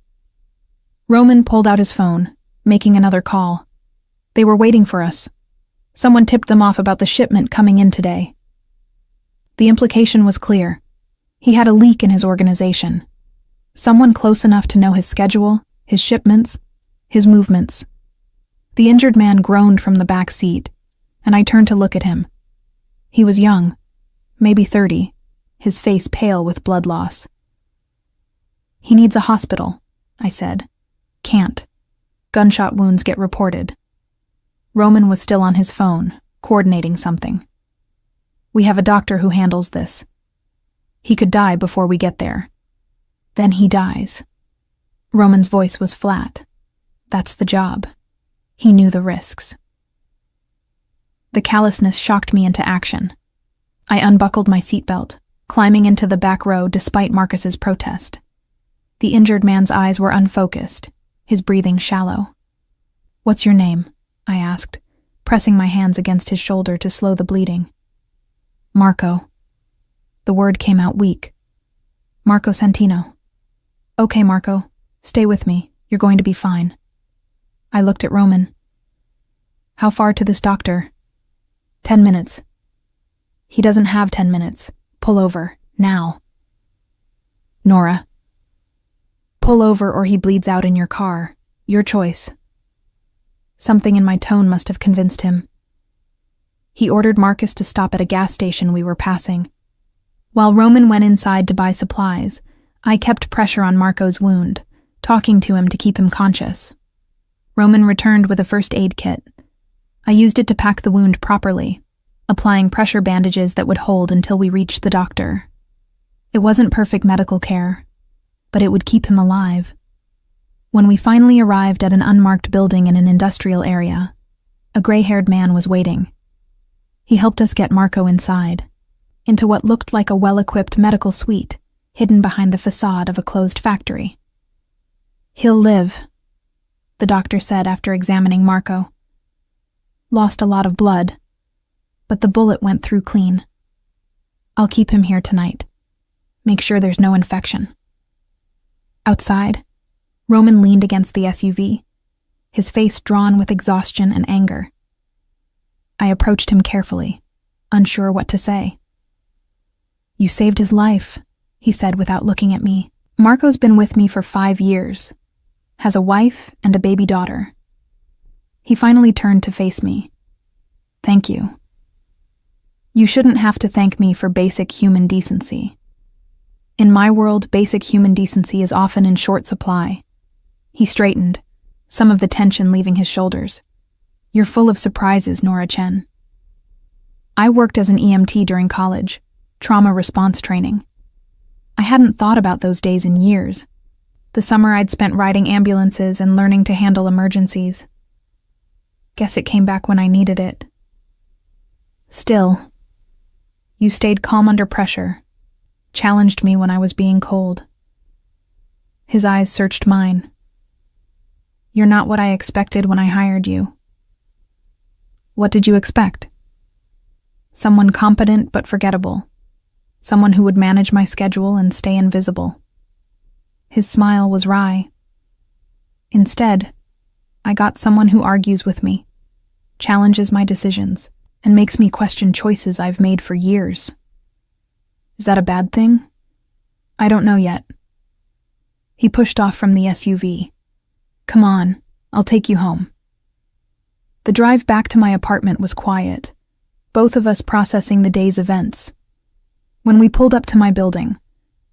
Roman pulled out his phone, making another call. They were waiting for us. Someone tipped them off about the shipment coming in today. The implication was clear. He had a leak in his organization. Someone close enough to know his schedule, his shipments, his movements. The injured man groaned from the back seat, and I turned to look at him. He was young, maybe 30, his face pale with blood loss. He needs a hospital, I said. Can't. Gunshot wounds get reported. Roman was still on his phone, coordinating something. We have a doctor who handles this. He could die before we get there. Then he dies. Roman's voice was flat. That's the job. He knew the risks. The callousness shocked me into action. I unbuckled my seatbelt, climbing into the back row despite Marcus's protest. The injured man's eyes were unfocused, his breathing shallow. What's your name? I asked, pressing my hands against his shoulder to slow the bleeding. Marco. The word came out weak. Marco Santino. Okay, Marco. Stay with me. You're going to be fine. I looked at Roman. How far to this doctor? 10 minutes. He doesn't have 10 minutes. Pull over. Now. Nora. Pull over or he bleeds out in your car. Your choice. Something in my tone must have convinced him. He ordered Marcus to stop at a gas station we were passing. While Roman went inside to buy supplies, I kept pressure on Marco's wound, talking to him to keep him conscious. Roman returned with a first aid kit. I used it to pack the wound properly, applying pressure bandages that would hold until we reached the doctor. It wasn't perfect medical care, but it would keep him alive. When we finally arrived at an unmarked building in an industrial area, a gray-haired man was waiting. He helped us get Marco inside, into what looked like a well-equipped medical suite, hidden behind the facade of a closed factory. He'll live, the doctor said after examining Marco. Lost a lot of blood, but the bullet went through clean. I'll keep him here tonight. Make sure there's no infection. Outside, Roman leaned against the SUV, his face drawn with exhaustion and anger. I approached him carefully, unsure what to say. You saved his life, he said without looking at me. Marco's been with me for 5 years, has a wife and a baby daughter. He finally turned to face me. Thank you. You shouldn't have to thank me for basic human decency. In my world, basic human decency is often in short supply. He straightened, some of the tension leaving his shoulders. You're full of surprises, Nora Chen. I worked as an EMT during college, trauma response training. I hadn't thought about those days in years. The summer I'd spent riding ambulances and learning to handle emergencies. Guess it came back when I needed it. Still, you stayed calm under pressure, challenged me when I was being cold. His eyes searched mine. You're not what I expected when I hired you. What did you expect? Someone competent but forgettable. Someone who would manage my schedule and stay invisible. His smile was wry. Instead, I got someone who argues with me, challenges my decisions, and makes me question choices I've made for years. Is that a bad thing? I don't know yet. He pushed off from the SUV. Come on, I'll take you home. The drive back to my apartment was quiet, both of us processing the day's events. When we pulled up to my building,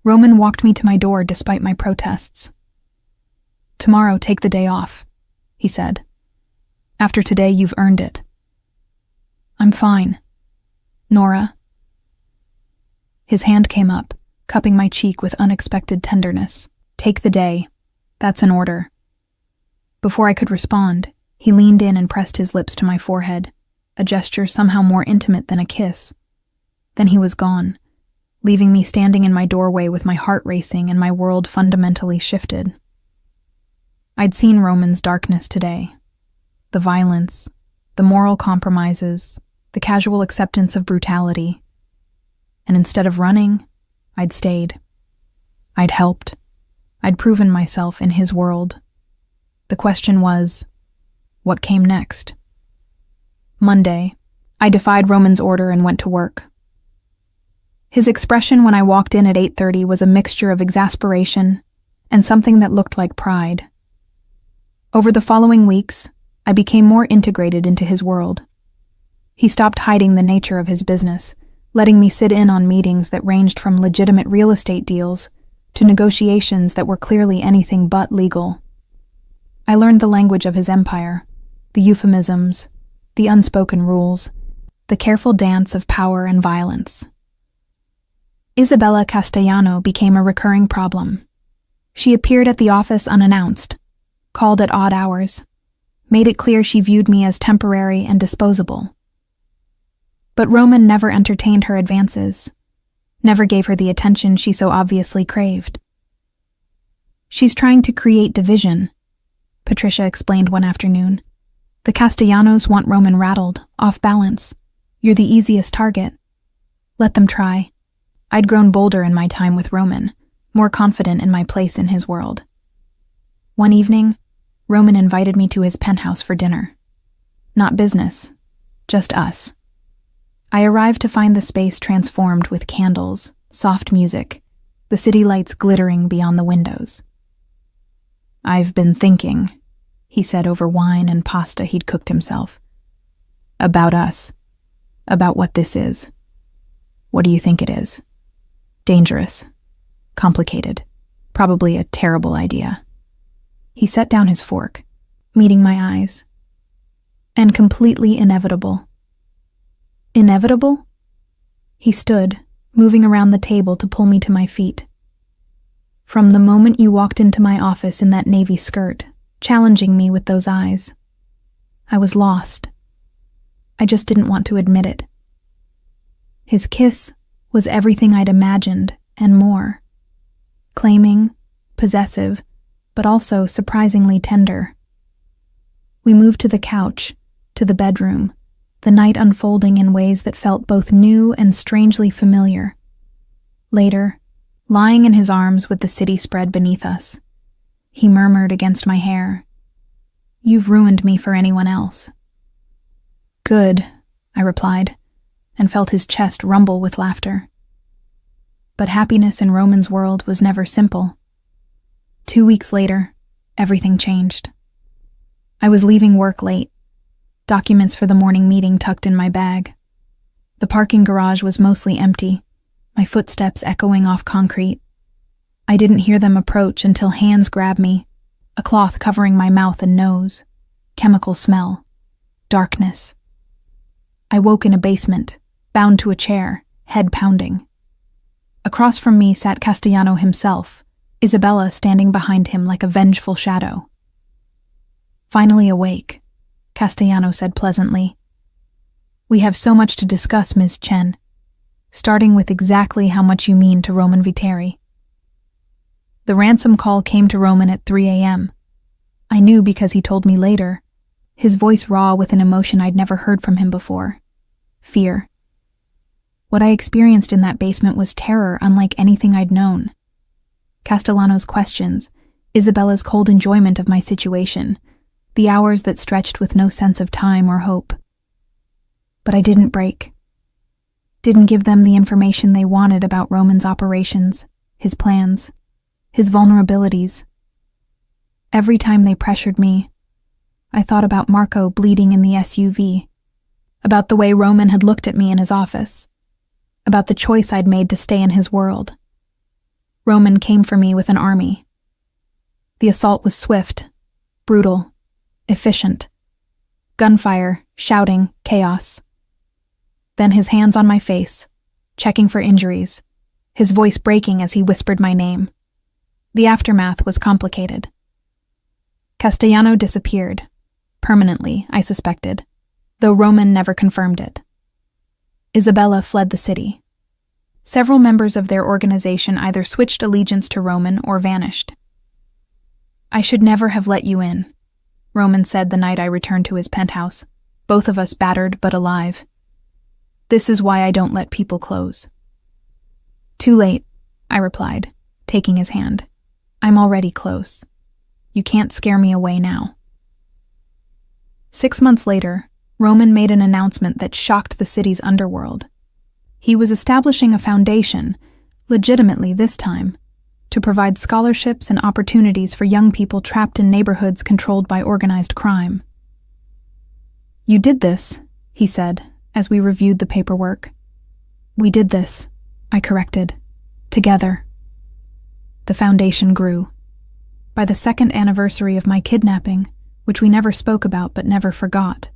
Roman walked me to my door despite my protests. Tomorrow, take the day off, he said. After today, you've earned it. I'm fine. Nora. His hand came up, cupping my cheek with unexpected tenderness. Take the day. That's an order. Before I could respond, he leaned in and pressed his lips to my forehead, a gesture somehow more intimate than a kiss. Then he was gone, leaving me standing in my doorway with my heart racing and my world fundamentally shifted. I'd seen Roman's darkness today. The violence, the moral compromises, the casual acceptance of brutality. And instead of running, I'd stayed. I'd helped. I'd proven myself in his world. The question was, what came next? Monday, I defied Roman's order and went to work. His expression when I walked in at 8:30 was a mixture of exasperation and something that looked like pride. Over the following weeks, I became more integrated into his world. He stopped hiding the nature of his business, letting me sit in on meetings that ranged from legitimate real estate deals to negotiations that were clearly anything but legal. I learned the language of his empire, the euphemisms, the unspoken rules, the careful dance of power and violence. Isabella Castellano became a recurring problem. She appeared at the office unannounced, called at odd hours, made it clear she viewed me as temporary and disposable. But Roman never entertained her advances, never gave her the attention she so obviously craved. "She's trying to create division," Patricia explained one afternoon. "The Castellanos want Roman rattled, off balance. You're the easiest target. Let them try." I'd grown bolder in my time with Roman, more confident in my place in his world. One evening, Roman invited me to his penthouse for dinner. Not business, just us. I arrived to find the space transformed with candles, soft music, the city lights glittering beyond the windows. "I've been thinking," he said over wine and pasta he'd cooked himself. "About us. About what this is. What do you think it is? Dangerous. Complicated. Probably a terrible idea." He set down his fork, meeting my eyes. "And completely inevitable." "Inevitable?" He stood, moving around the table to pull me to my feet. "From the moment you walked into my office in that navy skirt, challenging me with those eyes, I was lost. I just didn't want to admit it." His kiss was everything I'd imagined and more. Claiming, possessive, but also surprisingly tender. We moved to the couch, to the bedroom, the night unfolding in ways that felt both new and strangely familiar. Later, lying in his arms with the city spread beneath us, he murmured against my hair, "You've ruined me for anyone else." "Good," I replied, and felt his chest rumble with laughter. But happiness in Roman's world was never simple. 2 weeks later, everything changed. I was leaving work late, documents for the morning meeting tucked in my bag. The parking garage was mostly empty, my footsteps echoing off concrete. I didn't hear them approach until hands grabbed me, a cloth covering my mouth and nose, chemical smell, darkness. I woke in a basement, bound to a chair, head pounding. Across from me sat Castellano himself, Isabella standing behind him like a vengeful shadow. "Finally awake," Castellano said pleasantly. "We have so much to discuss, Ms. Chen, starting with exactly how much you mean to Roman Viteri." The ransom call came to Roman at 3 a.m. I knew because he told me later, his voice raw with an emotion I'd never heard from him before. Fear. What I experienced in that basement was terror unlike anything I'd known. Castellano's questions, Isabella's cold enjoyment of my situation, the hours that stretched with no sense of time or hope. But I didn't break. Didn't give them the information they wanted about Roman's operations, his plans, his vulnerabilities. Every time they pressured me, I thought about Marco bleeding in the SUV, about the way Roman had looked at me in his office, about the choice I'd made to stay in his world. Roman came for me with an army. The assault was swift, brutal, efficient. Gunfire, shouting, chaos. Then his hands on my face, checking for injuries, his voice breaking as he whispered my name. The aftermath was complicated. Castellano disappeared, permanently, I suspected, though Roman never confirmed it. Isabella fled the city. Several members of their organization either switched allegiance to Roman or vanished. I should never have let you in, Roman said the night I returned to his penthouse, both of us battered but alive. This is why I don't let people close. Too late, I replied, taking his hand. I'm already close. You can't scare me away now. 6 months later, Roman made an announcement that shocked the city's underworld. He was establishing a foundation, legitimately this time, to provide scholarships and opportunities for young people trapped in neighborhoods controlled by organized crime. You did this, he said, as we reviewed the paperwork. We did this, I corrected. Together. The foundation grew. By the 2nd anniversary of my kidnapping, which we never spoke about but never forgot,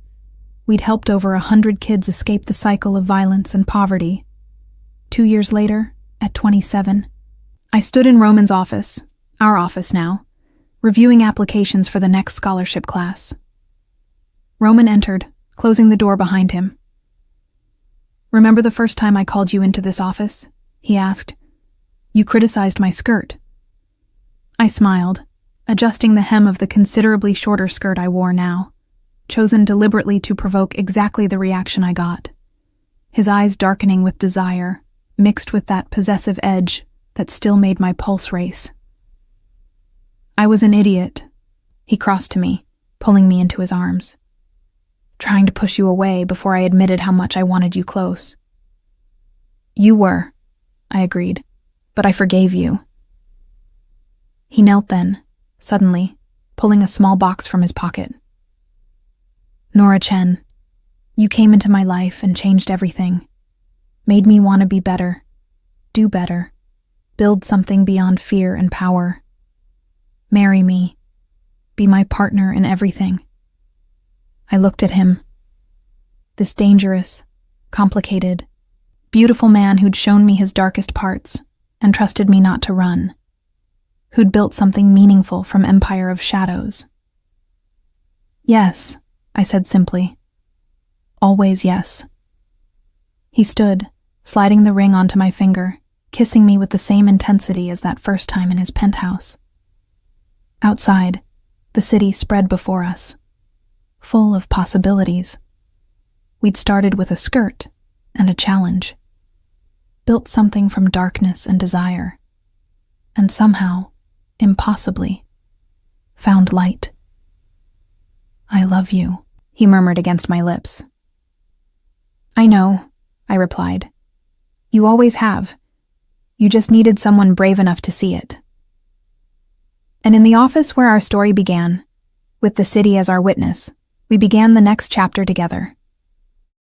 we'd helped over 100 kids escape the cycle of violence and poverty. 2 years later, at 27, I stood in Roman's office, our office now, reviewing applications for the next scholarship class. Roman entered, closing the door behind him. Remember the first time I called you into this office? He asked. You criticized my skirt. I smiled, adjusting the hem of the considerably shorter skirt I wore now, chosen deliberately to provoke exactly the reaction I got. His eyes darkening with desire, mixed with that possessive edge that still made my pulse race. I was an idiot. He crossed to me, pulling me into his arms. Trying to push you away before I admitted how much I wanted you close. You were, I agreed, but I forgave you. He knelt then, suddenly, pulling a small box from his pocket. Nora Chen, you came into my life and changed everything. Made me want to be better, do better, build something beyond fear and power. Marry me, be my partner in everything. I looked at him. This dangerous, complicated, beautiful man who'd shown me his darkest parts and trusted me not to run. Who'd built something meaningful from Empire of Shadows. Yes, I said simply. Always yes. He stood, sliding the ring onto my finger, kissing me with the same intensity as that first time in his penthouse. Outside, the city spread before us, full of possibilities. We'd started with a skirt and a challenge, built something from darkness and desire, and somehow, impossibly, found light. I love you, he murmured against my lips. I know, I replied. You always have. You just needed someone brave enough to see it. And in the office where our story began, with the city as our witness, we began the next chapter together.